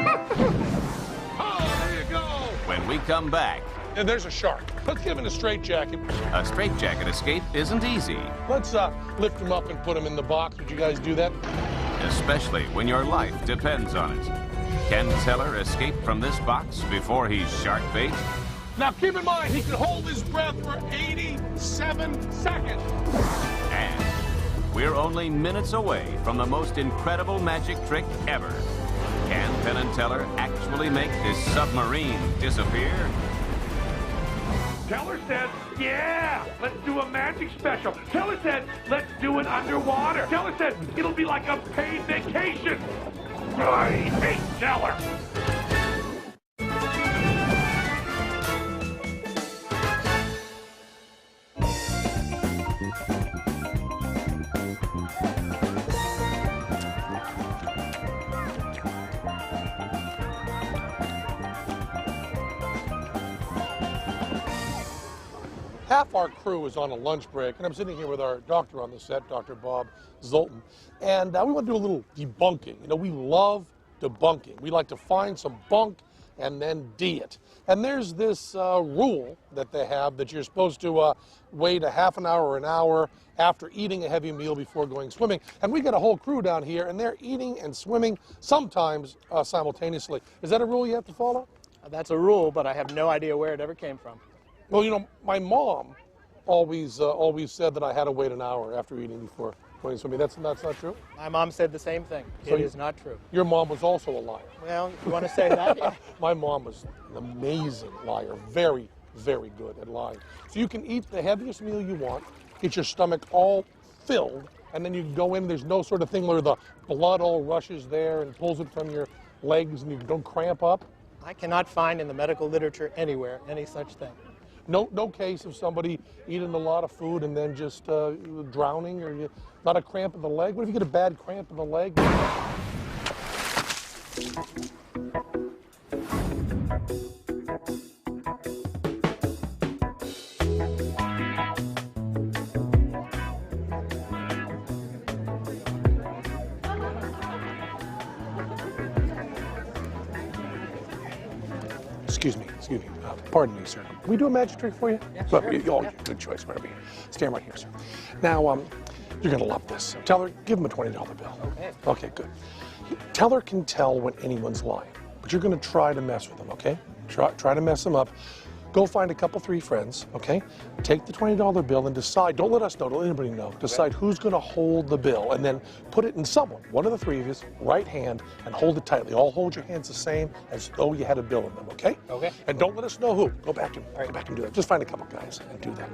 Oh, there you go. When we come back, And there's a shark. Let's give him a straitjacket. a straitjacket escape isn't easy, Let's lift him up and put him in the box. Would you guys do that? especially when your life depends on it. Can Teller escape from this box before he's shark bait? Now keep in mind, he can hold his breath for 87 seconds. And we're only minutes away from the most incredible magic trick ever. Can Penn and Teller actually make this submarine disappear? Teller said, yeah, let's do a magic special. Teller said, let's do it underwater. Teller said, it'll be like a paid vacation. I hate Teller. Half our crew is on a lunch break, and I'm sitting here with our doctor on the set, Dr. Bob Zoltan, and we want to do a little debunking. You know, we love debunking. We like to find some bunk and then it. And there's this rule that they have that you're supposed to wait a half an hour or an hour after eating a heavy meal before going swimming. And we got a whole crew down here, and they're eating and swimming sometimes simultaneously. Is that a rule you have to follow? That's a rule, but I have no idea where it ever came from. Well, you know, my mom always said that I had to wait an hour after eating before going swimming. That's not true? My mom said the same thing. So it is not true. Your mom was also a liar. Well, you want to say that? Yeah. My mom was an amazing liar. Very, very good at lying. So you can eat the heaviest meal you want, get your stomach all filled, and then you can go in. There's no sort of thing where the blood all rushes there and pulls it from your legs and you don't cramp up. I cannot find in the medical literature anywhere any such thing. No case of somebody eating a lot of food and then just drowning or not a cramp in the leg. What if you get a bad cramp in the leg? Excuse me. Pardon me, sir. Can we do a magic trick for you? Yeah, Look, sure. Good choice. Right over here. Stand right here, sir. Now, you're going to love this. Teller, give him a $20 bill. Okay. Okay, good. Teller can tell when anyone's lying, but you're going to try to mess with him, okay? Try to mess him up. Go find a couple, 3 friends, okay? Take the $20 bill and decide, don't let us know, don't let anybody know, decide who's gonna hold the bill and then put it in someone, one of the 3 of you, right hand, and hold it tightly. All hold your hands the same as though you had a bill in them, okay? Okay. And don't let us know who. Go back and do that. Just find a couple guys and do that.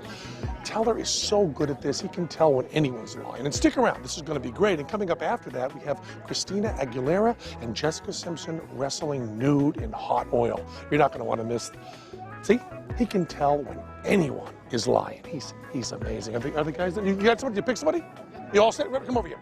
Teller is so good at this, he can tell when anyone's lying. And stick around, this is gonna be great. And coming up after that, we have Christina Aguilera and Jessica Simpson wrestling nude in hot oil. You're not gonna wanna miss. See, he can tell when anyone is lying. He's amazing. Are the guys? You got somebody? You pick somebody? You all set? Come over here.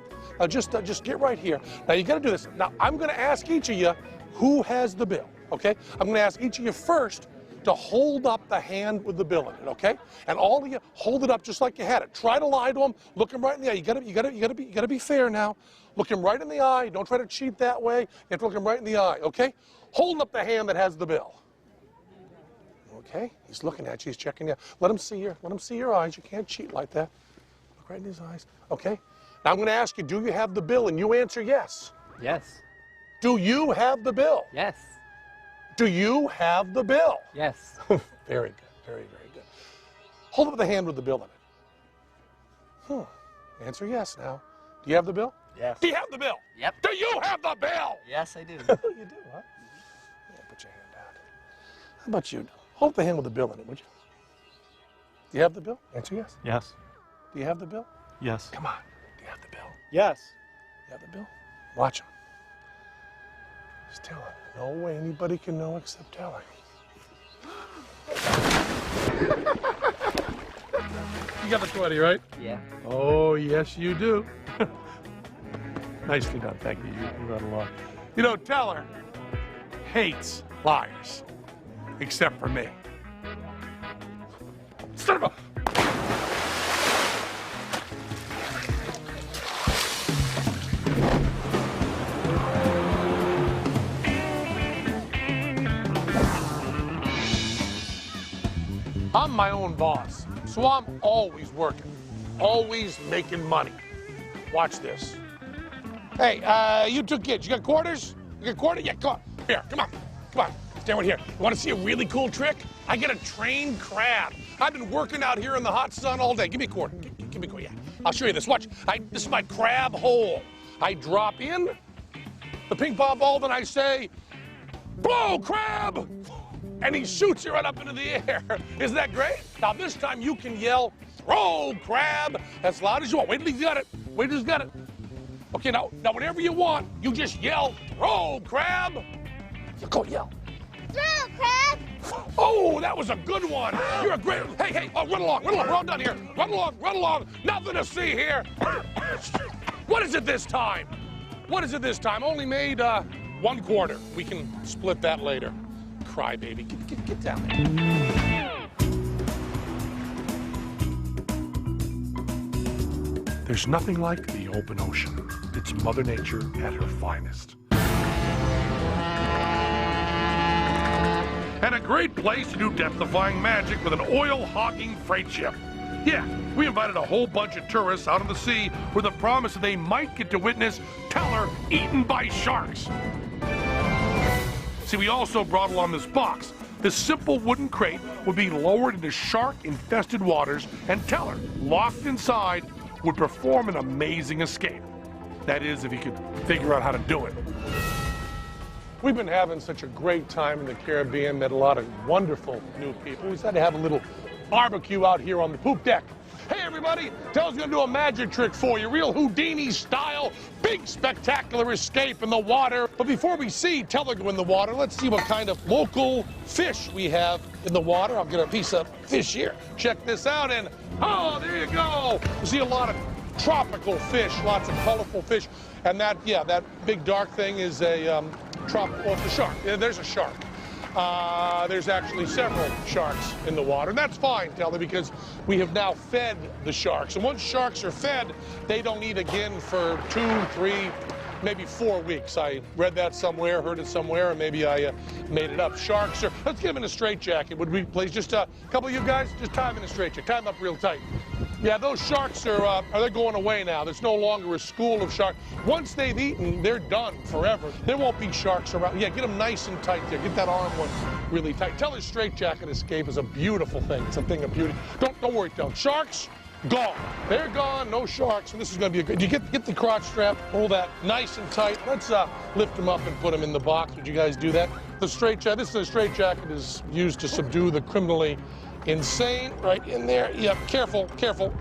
Just get right here. Now you got to do this. Now I'm going to ask each of you who has the bill. Okay? I'm going to ask each of you first to hold up the hand with the bill in it. Okay? And all of you hold it up just like you had it. Try to lie to him. Look him right in the eye. You got to be fair now. Look him right in the eye. Don't try to cheat that way. You have to look him right in the eye. Okay? Hold up the hand that has the bill. Okay, he's looking at you, he's checking you. Let him see your eyes. You can't cheat like that. Look right in his eyes. Okay? Now I'm going to ask you, do you have the bill? And you answer yes. Yes. Do you have the bill? Yes. Do you have the bill? Yes. Very good. Very, very good. Hold up the hand with the bill in it. Answer yes now. Do you have the bill? Yes. Do you have the bill? Yep. Do you have the bill? Yes, I do. You do, huh? Yeah, put your hand out. How about you? Hold up the hand with the bill in it, would you? Do you have the bill? Answer yes. Yes. Do you have the bill? Yes. Come on. Do you have the bill? Yes. You have the bill? Watch him. Just tell him. No way anybody can know except Teller. You got the 20, right? Yeah. Oh, yes, you do. Nicely done. Thank you. You got a lot. You know, Teller hates liars. Except for me. Son of a... I'm my own boss, so I'm always working, always making money. Watch this. Hey, you 2 kids, you got quarters? You got quarters? Yeah, come on. Here, come on. Stay right here. You want to see a really cool trick? I get a trained crab. I've been working out here in the hot sun all day. Give me a quarter. Give me a quarter. Yeah. I'll show you this. Watch. This is my crab hole. I drop in the ping pong ball, then I say, blow, crab! And he shoots you right up into the air. Isn't that great? Now this time you can yell, throw, crab, as loud as you want. Wait till he's got it. Wait till he's got it. Okay, now whatever you want, you just yell, throw, crab. Go yell. Throw, crab! Oh, that was a good one. You're a great, hey, oh, run along. We're all done here. Run along. Nothing to see here. What is it this time? Only made 1 quarter. We can split that later. Cry, baby. Get down there. There's nothing like the open ocean. It's Mother Nature at her finest. And a great place to do depth-defying magic with an oil-hogging freight ship. Yeah, we invited a whole bunch of tourists out on the sea with the promise that they might get to witness Teller eaten by sharks. See, we also brought along this box. This simple wooden crate would be lowered into shark-infested waters, and Teller, locked inside, would perform an amazing escape. That is, if he could figure out how to do it. We've been having such a great time in the Caribbean, met a lot of wonderful new people. We decided to have a little barbecue out here on the poop deck. Hey everybody, Teller's gonna do a magic trick for you, real Houdini style, big spectacular escape in the water. But before we see Teller go in the water, let's see what kind of local fish we have in the water. I'll get a piece of fish here. Check this out, and oh, there you go. You see a lot of tropical fish, lots of colorful fish. And that big dark thing is a tropical, it's a shark. Yeah, there's a shark. There's actually several sharks in the water. And that's fine, Teller, because we have now fed the sharks. And once sharks are fed, they don't eat again for 2, 3, maybe 4 weeks. I read that somewhere, heard it somewhere, or maybe I made it up. Sharks are, let's get them in a straitjacket. Would we please, just a couple of you guys, just tie them in a straitjacket. Tie them up real tight. Yeah, those sharks are they're going away now. There's no longer a school of sharks. Once they've eaten, they're done forever. There won't be sharks around. Yeah, get them nice and tight there. Get that arm one really tight. Teller's straitjacket escape is a beautiful thing. It's a thing of beauty. Don't worry, Teller. Sharks, gone. They're gone. No sharks. And this is going to be a good. You get the crotch strap. Hold that nice and tight. Let's lift them up and put them in the box. Would you guys do that? The straitjacket. This is the straitjacket is used to subdue the criminally insane, right in there. Yep, careful.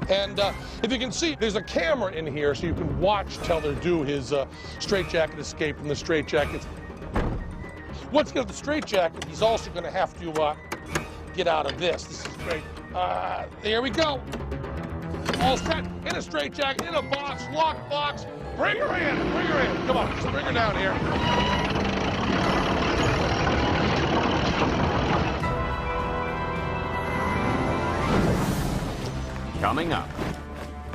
And if you can see, there's a camera in here so you can watch Teller do his straitjacket escape from the straitjacket. Once you get the straitjacket, he's also going to have to get out of this. This is great. There we go. All set in a straitjacket, in a box, locked box. Bring her in. Come on, just bring her down here. Coming up,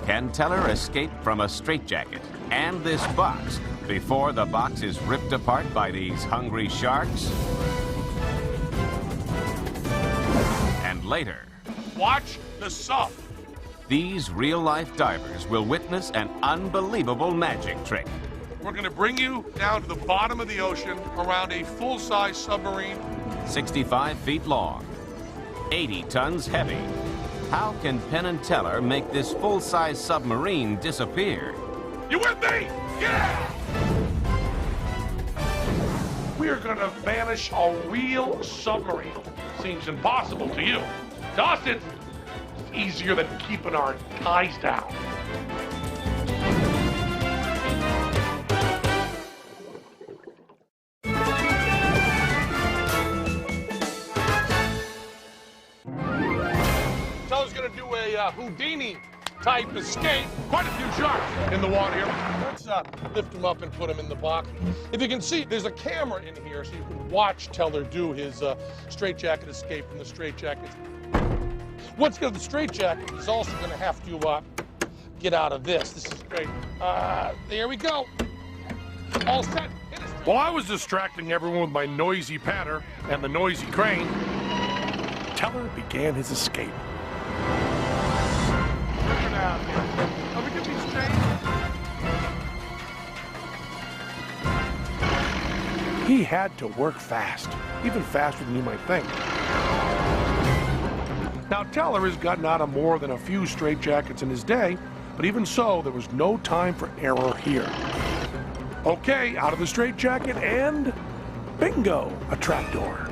can Teller escape from a straitjacket and this box before the box is ripped apart by these hungry sharks? And later, watch the sub. These real-life divers will witness an unbelievable magic trick. We're going to bring you down to the bottom of the ocean around a full-size submarine. 65 feet long, 80 tons heavy. How can Penn and Teller make this full-size submarine disappear? You with me? Yeah! We are going to vanish a real submarine. Seems impossible to you. To us, it's easier than keeping our ties down. Teller's going to do a Houdini type escape. Quite a few sharks in the water here. Let's lift them up and put them in the box. If you can see, there's a camera in here so you can watch Teller do his straitjacket escape from the straitjacket. Once you get the straitjacket, he's also going to have to get out of this. This is great. There we go. All set. While I was distracting everyone with my noisy patter and the noisy crane, Teller began his escape. Are we going to be straight? He had to work fast. even faster than you might think. Now, Teller has gotten out of more than a few straitjackets in his day, but even so, there was no time for error here. Okay, out of the straitjacket, and bingo, a trapdoor.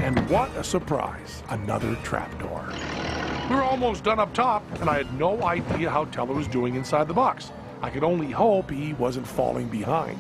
And what a surprise, another trapdoor. We were almost done up top, and I had no idea how Teller was doing inside the box. I could only hope he wasn't falling behind.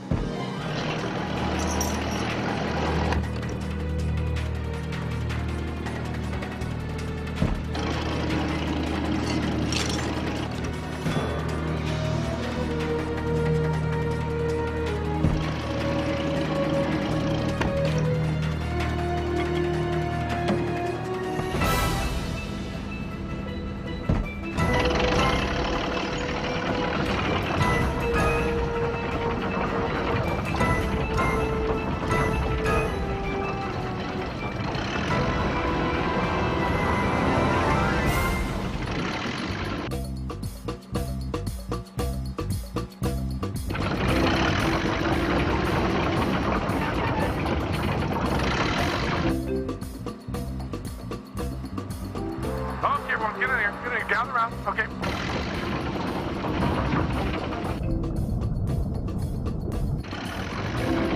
Okay.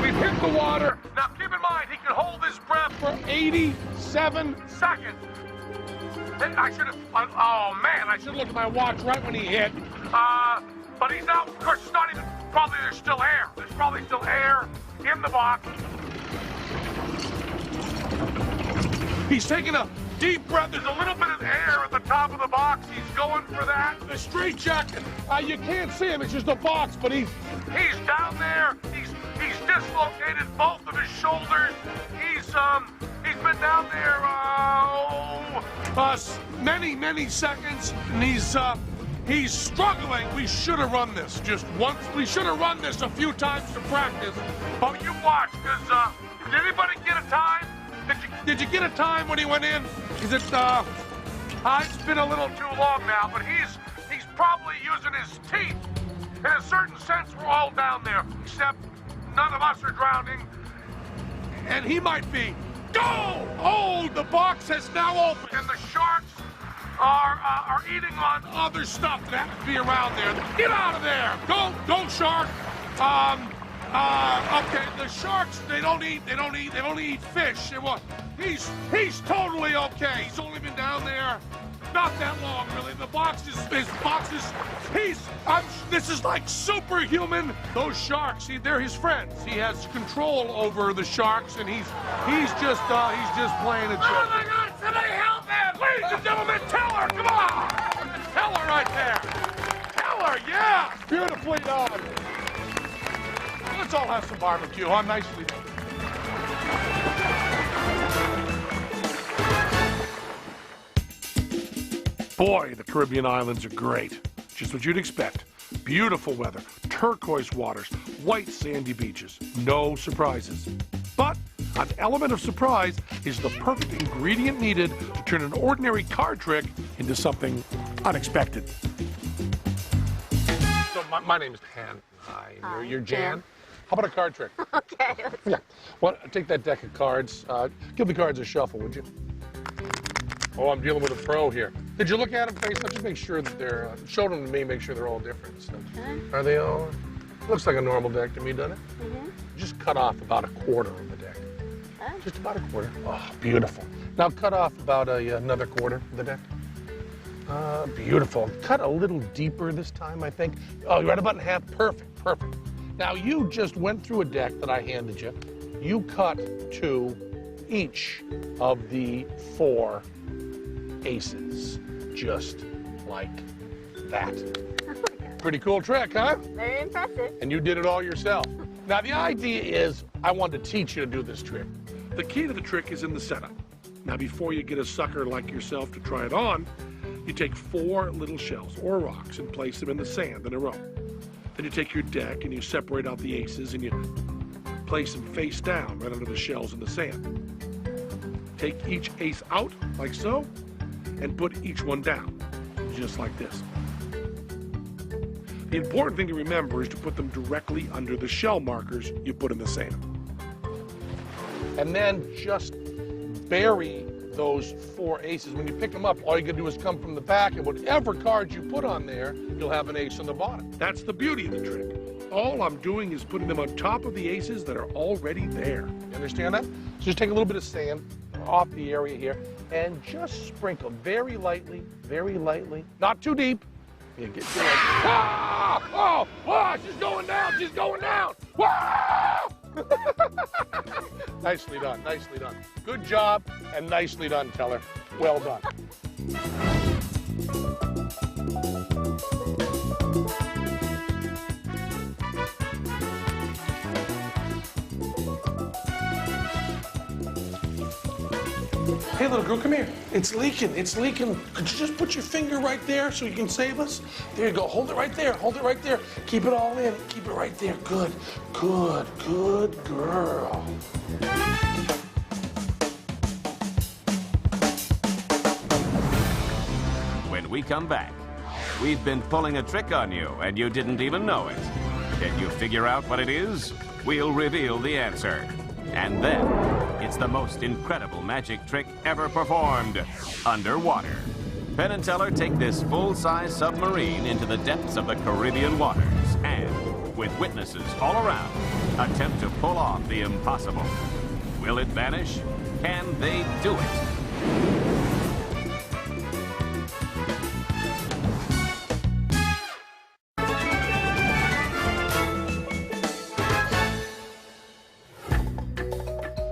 We've hit the water. Now keep in mind, he can hold his breath for 87 seconds. I should have, oh man, I should have looked at my watch right when he hit. But he's out, of course, it's not even, probably there's still air. There's probably still air in the box. He's taking a deep breath. There's a little bit of air at the top of the box. He's going for that. The straitjacket, you can't see him. It's just a box, but he's down there. He's dislocated both of his shoulders. He's been down there many seconds, and he's struggling. We should have run this just once. We should have run this a few times to practice. But you watch, because did anybody get a time? Did you get a time when he went in? Is it, it's been a little too long now, but he's probably using his teeth. In a certain sense, we're all down there, except none of us are drowning. And he might be. Go! Oh, the box has now opened, and the sharks are eating on other stuff that happens to be around there. Get out of there! Go, shark! Okay, the sharks, they don't eat fish. He's totally okay. He's only been down there not that long, really. The box is, this is like superhuman. Those sharks, they're his friends. He has control over the sharks, and he's just playing a joke. Oh my God, somebody help him! Ladies and gentlemen, Teller, come on! Teller right there. Teller, yeah! Beautifully done. Let's all have some barbecue, huh? Nicely done. Boy, the Caribbean islands are great. Just what you'd expect. Beautiful weather, turquoise waters, white sandy beaches. No surprises. But an element of surprise is the perfect ingredient needed to turn an ordinary card trick into something unexpected. So my name is Penn. Hi, you're Jan. How about a card trick? Okay. Yeah. Well, take that deck of cards. Give the cards a shuffle, would you? Oh, I'm dealing with a pro here. Did you look at them face up? Just make sure that they're, show them to me, make sure they're all different. So, are they all? Looks like a normal deck to me, doesn't it? Mm-hmm. Just cut off about a quarter of the deck. Oh. Just about a quarter. Oh, beautiful. Now cut off about another quarter of the deck. Beautiful. Cut a little deeper this time, I think. Oh, you're right about in half. Perfect, perfect. Now you just went through a deck that I handed you. You cut to each of the 4 aces, just like that. Pretty cool trick, huh? Very impressive. And you did it all yourself. Now the idea is, I wanted to teach you to do this trick. The key to the trick is in the setup. Now before you get a sucker like yourself to try it on, you take 4 little shells or rocks and place them in the sand in a row. Then you take your deck and you separate out the aces and you place them face down right under the shells in the sand. Take each ace out, like so, and put each one down, just like this. The important thing to remember is to put them directly under the shell markers you put in the sand. And then just bury those 4 aces. When you pick them up, all you gotta do is come from the back, and whatever cards you put on there, you'll have an ace on the bottom. That's the beauty of the trick. All I'm doing is putting them on top of the aces that are already there. You understand that? So just take a little bit of sand off the area here and just sprinkle very lightly, not too deep. You get to like, ah! Oh, she's going down, she's going down! Wow! Nicely done, nicely done. Good job, and nicely done, Teller. Well done. Hey, little girl, come here. It's leaking, it's leaking. Could you just put your finger right there so you can save us? There you go, hold it right there, hold it right there. Keep it all in, keep it right there. Good, good, good girl. When we come back, we've been pulling a trick on you and you didn't even know it. Can you figure out what it is? We'll reveal the answer. And then, it's the most incredible magic trick ever performed, underwater. Penn and Teller take this full-size submarine into the depths of the Caribbean waters and, with witnesses all around, attempt to pull off the impossible. Will it vanish? Can they do it?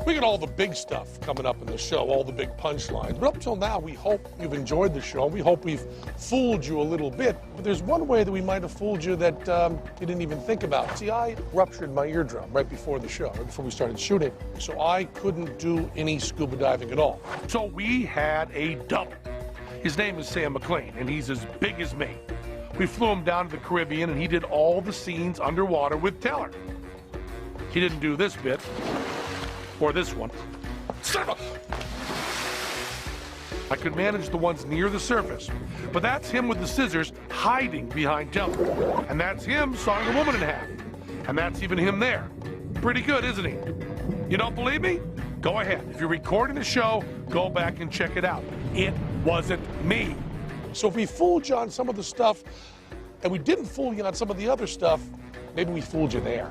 We got all the big stuff coming up in the show, all the big punchlines. But up till now, we hope you've enjoyed the show. We hope we've fooled you a little bit. But there's one way that we might have fooled you that you didn't even think about. See, I ruptured my eardrum right before the show, right before we started shooting. So I couldn't do any scuba diving at all. So we had a double. His name is Sam McLean, and he's as big as me. We flew him down to the Caribbean, and he did all the scenes underwater with Teller. He didn't do this bit. Or this one. I could manage the ones near the surface, but that's him with the scissors hiding behind Teller. And that's him sawing a woman in half. And that's even him there. Pretty good, isn't he? You don't believe me? Go ahead. If you're recording the show, go back and check it out. It wasn't me. So if we fooled you on some of the stuff, and we didn't fool you on some of the other stuff, maybe we fooled you there.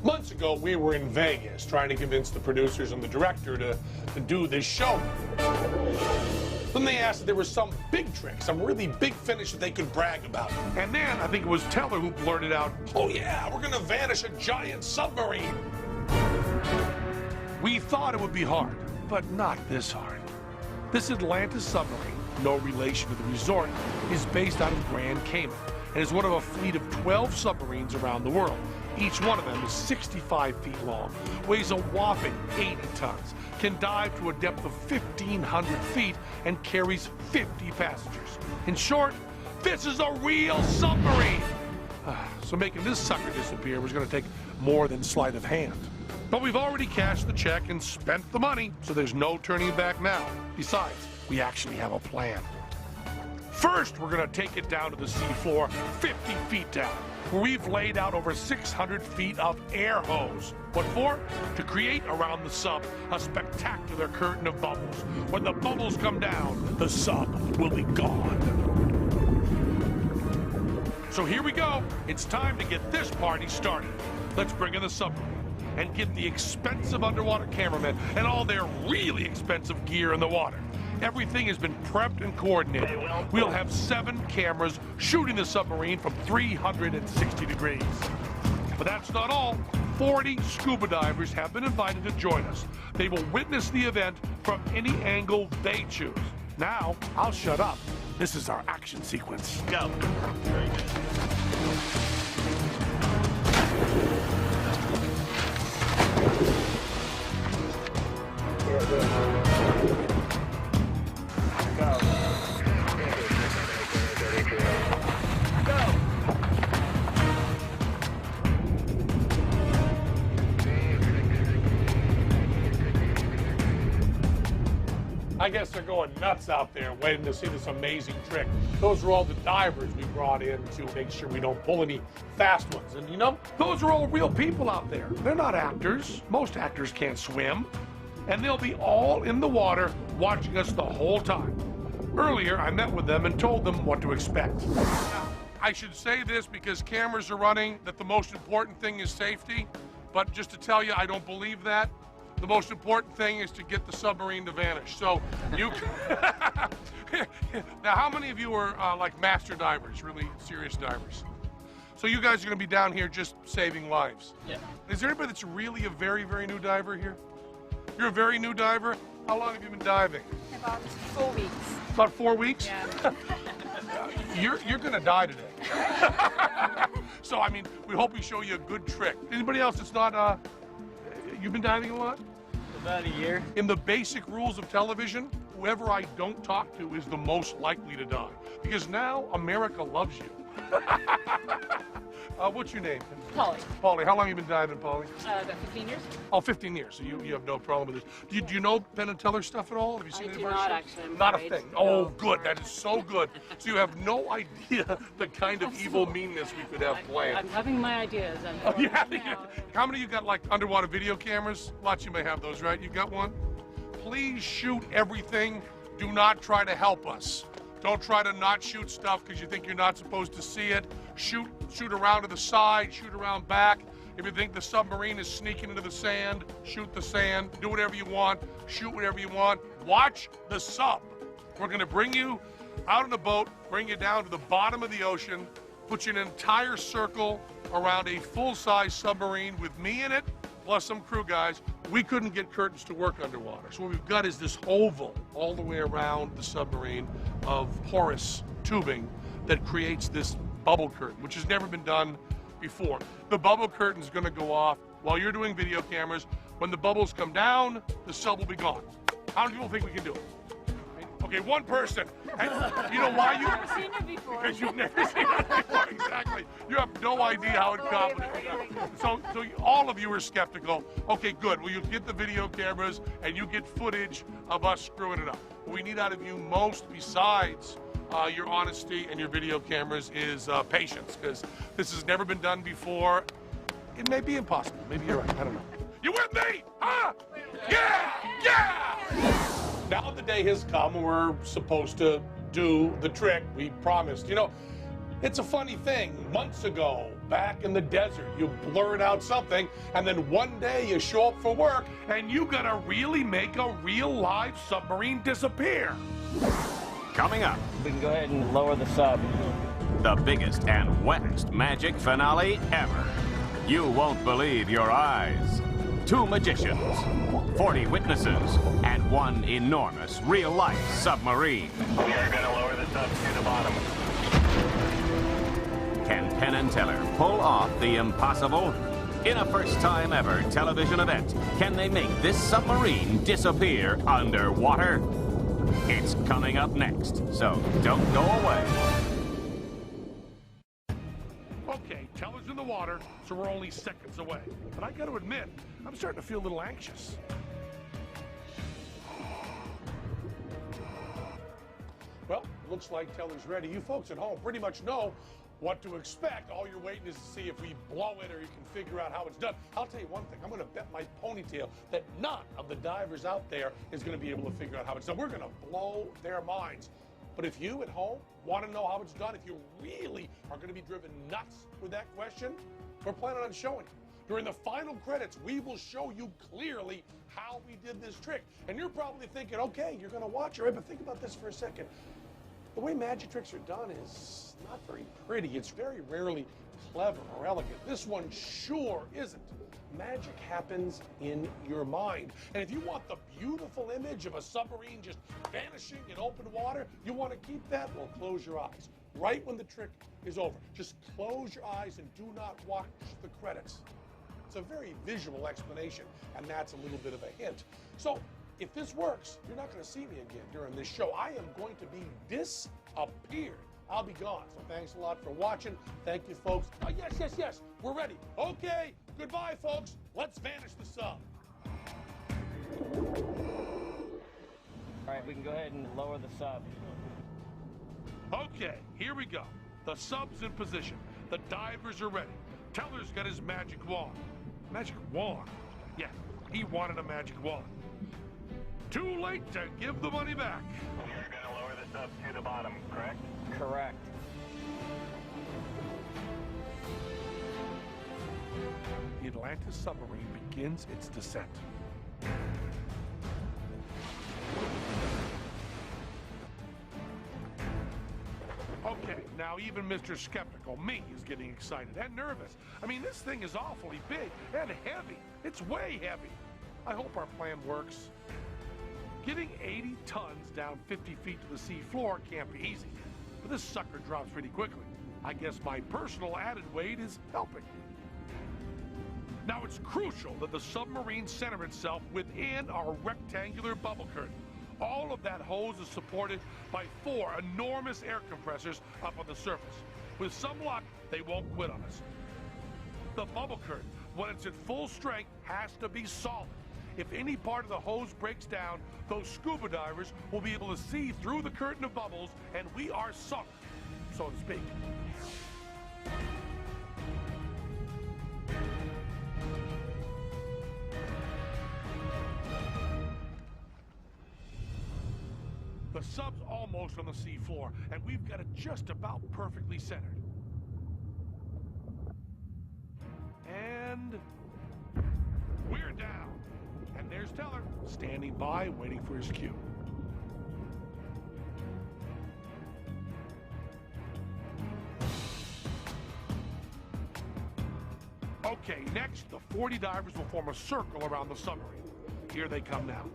Months ago, we were in Vegas trying to convince the producers and the director to do this show. Then they asked if there was some big trick, some really big finish that they could brag about. And then I think it was Teller who blurted out, "Oh yeah, we're gonna vanish a giant submarine." We thought it would be hard, but not this hard. This Atlantis submarine, no relation to the resort, is based out of Grand Cayman and is one of a fleet of 12 submarines around the world. Each one of them is 65 feet long, weighs a whopping 80 tons, can dive to a depth of 1,500 feet, and carries 50 passengers. In short, this is a real submarine. So making this sucker disappear was going to take more than sleight of hand. But we've already cashed the check and spent the money, so there's no turning back now. Besides, we actually have a plan. First, we're going to take it down to the seafloor, 50 feet down, where we've laid out over 600 feet of air hose. What for? To create around the sub a spectacular curtain of bubbles. When the bubbles come down, the sub will be gone. So here we go. It's time to get this party started. Let's bring in the submarine and get the expensive underwater cameramen and all their really expensive gear in the water. Everything has been prepped and coordinated. We'll have 7 cameras shooting the submarine from 360 degrees. But that's not all. 40 scuba divers have been invited to join us. They will witness the event from any angle they choose. Now, I'll shut up. This is our action sequence. Go. Very good. I I guess they're going nuts out there waiting to see this amazing trick. Those are all the divers we brought in to make sure we don't pull any fast ones. And you know, those are all real people out there. They're not actors. Most actors can't swim. And they'll be all in the water watching us the whole time. Earlier, I met with them and told them what to expect. Now, I should say this because cameras are running, that the most important thing is safety. But just to tell you, I don't believe that. The most important thing is to get the submarine to vanish. So you now, how many of you are like master divers, really serious divers? So you guys are going to be down here just saving lives. Yeah. Is there anybody that's really a very, very new diver here? You're a very new diver? How long have you been diving? About 4 weeks. About 4 weeks? Yeah. You're going to die today. So, I mean, we hope we show you a good trick. Anybody else that's not, you've been diving a lot? About a year. In the basic rules of television, whoever I don't talk to is the most likely to die. Because now America loves you. What's your name? Polly. Polly. How long have you been diving, Polly? About 15 years. Oh, 15 years. So you have no problem with this. Do you know Penn and Tellers stuff at all? Have you seen I any do of our not, shows? actually. I'm Not afraid. a thing. Oh, No. good. That is so good. So you have no idea the kind of evil meanness we could have planned. I'm having my ideas. Oh, yeah. How many of you got like underwater video cameras? Lots of you may have those, right? You got one? Please shoot everything. Do not try to help us. Don't try to not shoot stuff because you think you're not supposed to see it. Shoot around to the side, shoot around back. If you think the submarine is sneaking into the sand, shoot the sand. Do whatever you want. Shoot whatever you want. Watch the sub. We're going to bring you out in a boat, bring you down to the bottom of the ocean, put you in an entire circle around a full-size submarine with me in it, plus some crew guys. We couldn't get curtains to work underwater. So what we've got is this oval all the way around the submarine of porous tubing that creates this bubble curtain, which has never been done before. The bubble curtain is going to go off while you're doing video cameras. When the bubbles come down, the sub will be gone. How many people think we can do it? Okay, one person. And you know why? I've never seen it before. Because you've never seen it before, exactly. You have no idea how incompetent we are. So all of you are skeptical. Okay, good. Well, you get the video cameras and you get footage of us screwing it up. What we need out of you most, besides your honesty and your video cameras, is patience, because this has never been done before. It may be impossible. Maybe you're right. I don't know. You with me? Huh? Yeah! Yeah! Now the day has come when we're supposed to do the trick we promised. You know, it's a funny thing. Months ago, back in the desert, you blurt out something, and then one day you show up for work, and you gotta really make a real live submarine disappear. Coming up, We can go ahead and lower the sub. the biggest and wettest magic finale ever. You won't believe your eyes. 2 magicians, 40 witnesses, and 1 enormous real-life submarine. We are going to lower the sub to the bottom. Can Penn and Teller pull off the impossible? In a first-time ever television event, can they make this submarine disappear underwater? It's coming up next, so don't go away. Okay, Teller's in the water, so we're only seconds away. But I gotta admit, I'm starting to feel a little anxious. Well, looks like Teller's ready. You folks at home pretty much know what to expect. All you're waiting is to see if we blow it or you can figure out how it's done. I'll tell you one thing. I'm going to bet my ponytail that none of the divers out there is going to be able to figure out how it's done. We're going to blow their minds. But if you at home want to know how it's done, if you really are going to be driven nuts with that question, we're planning on showing you. During the final credits, we will show you clearly how we did this trick. And you're probably thinking, okay, you're going to watch it, right? But think about this for a second. The way magic tricks are done is not very pretty. It's very rarely clever or elegant. This one sure isn't. Magic happens in your mind. And if you want the beautiful image of a submarine just vanishing in open water, you want to keep that? Well, close your eyes. Right when the trick is over. Just close your eyes and do not watch the credits. It's a very visual explanation, and that's a little bit of a hint. So, if this works, you're not going to see me again during this show. I am going to be disappeared. I'll be gone. So thanks a lot for watching. Thank you, folks. Yes. We're ready. Okay. Goodbye, folks. Let's vanish the sub. right, we can go ahead and lower the sub. Okay, here we go. The sub's in position. The divers are ready. Teller's got his magic wand. Magic wand? Yeah, he wanted a magic wand. Too late to give the money back. You're going to lower the sub to the bottom, correct? Correct. The Atlantis submarine begins its descent. Okay, now even Mr. Skeptical, me, is getting excited and nervous. I mean, this thing is awfully big and heavy. It's way heavy. I hope our plan works. Getting 80 tons down 50 feet to the sea floor can't be easy, but this sucker drops pretty quickly. I guess my personal added weight is helping. Now, it's crucial that the submarine center itself within our rectangular bubble curtain. All of that hose is supported by 4 enormous air compressors up on the surface. With some luck, they won't quit on us. The bubble curtain, when it's at full strength, has to be solid. If any part of the hose breaks down, those scuba divers will be able to see through the curtain of bubbles, and we are sunk, so to speak. The sub's almost on the sea floor, and we've got it just about perfectly centered. And we're down. And there's Teller, standing by, waiting for his cue. Okay, next, the 40 divers will form a circle around the submarine. Here they come now.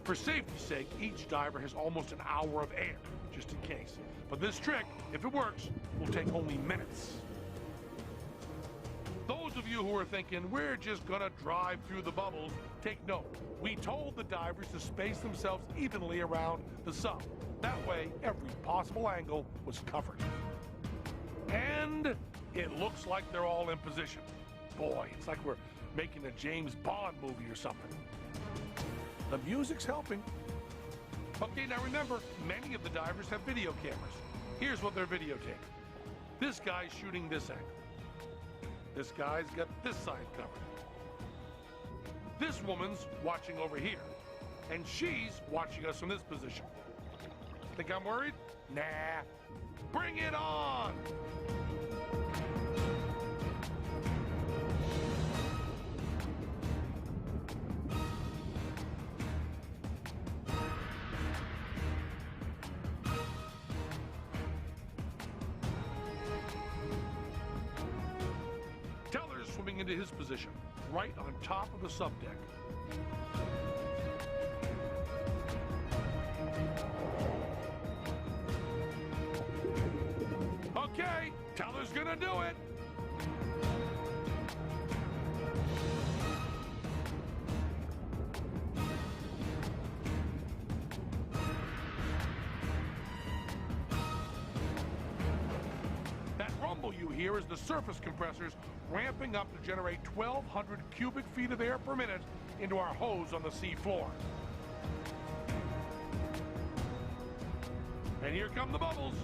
For safety's sake, each diver has almost an hour of air, just in case. But this trick, if it works, will take only minutes. Those of you who are thinking, we're just gonna drive through the bubbles, take note. We told the divers to space themselves evenly around the sub. That way, every possible angle was covered. And it looks like they're all in position. Boy, it's like we're making a James Bond movie or something. The music's helping. Okay, now remember, many of the divers have video cameras. Here's what they're videotaping. This guy's shooting this angle. This guy's got this side covered. This woman's watching over here. And she's watching us from this position. Think I'm worried? Nah. Bring it on! Teller's swimming into his position, right on top of the subdeck. Okay, Teller's gonna do it. That rumble you hear is the surface compressors ramping up to generate 1,200 cubic feet of air per minute into our hose on the sea floor. And here come the bubbles.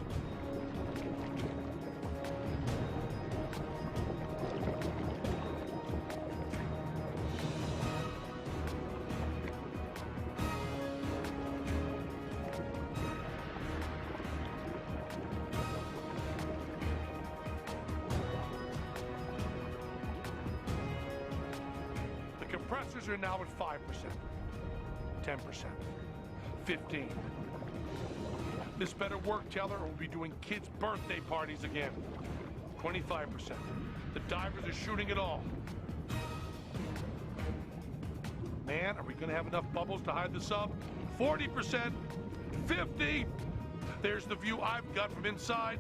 Compressors are now at 5%, 10%, 15%. This better work, Teller, or we'll be doing kids' birthday parties again. 25%. The divers are shooting it all. Man, are we going to have enough bubbles to hide the sub? 40%, 50%. There's the view I've got from inside.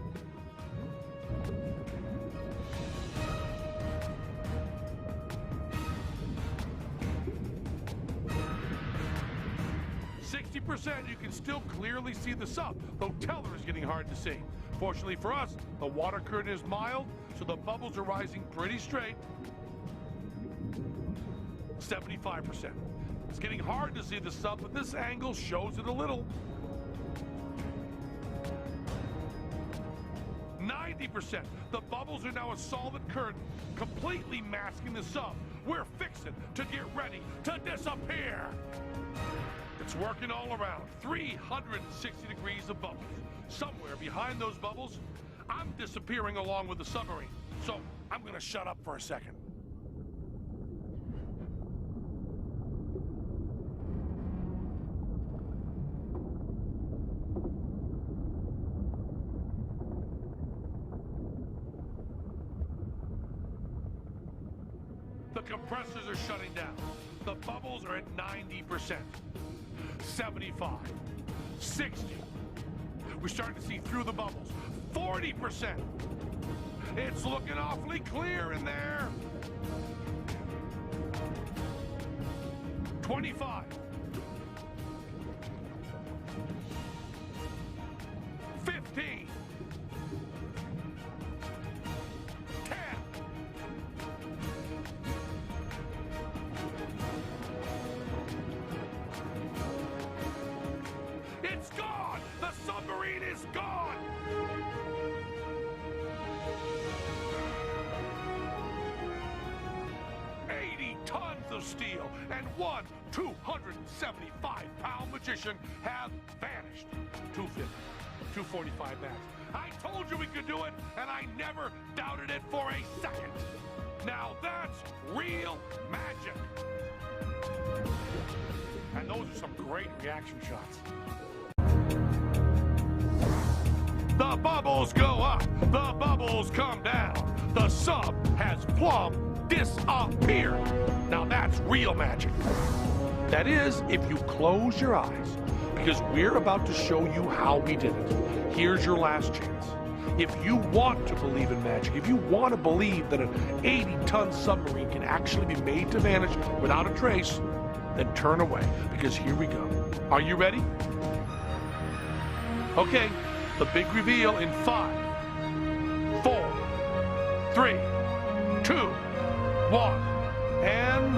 60%, you can still clearly see the sub, though Teller is getting hard to see. Fortunately for us, the water curtain is mild, so the bubbles are rising pretty straight. 75%. It's getting hard to see the sub, but this angle shows it a little. 90%. The bubbles are now a solid curtain, completely masking the sub. We're fixing to get ready to disappear. It's working all around, 360 degrees of bubbles. Somewhere behind those bubbles, I'm disappearing along with the submarine. So I'm gonna shut up for a second. The compressors are shutting down. The bubbles are at 90%, 75, 60. We're starting to see through the bubbles. 40%. It's looking awfully clear in there. 25. 15. 10. It's gone! The submarine is gone! Tons of steel and one 275-pound magician have vanished. 250, 245 max. I told you we could do it, and I never doubted it for a second. Now that's real magic. And those are some great reaction shots. The bubbles go up, the bubbles come down. The sub has plumb disappeared. Now that's real magic. That is, if you close your eyes, because we're about to show you how we did it. Here's your last chance. If you want to believe in magic, if you want to believe that an 80-ton submarine can actually be made to vanish without a trace, then turn away, because here we go. Are you ready? Okay, the big reveal in 5, 4, 3, 2, 1, and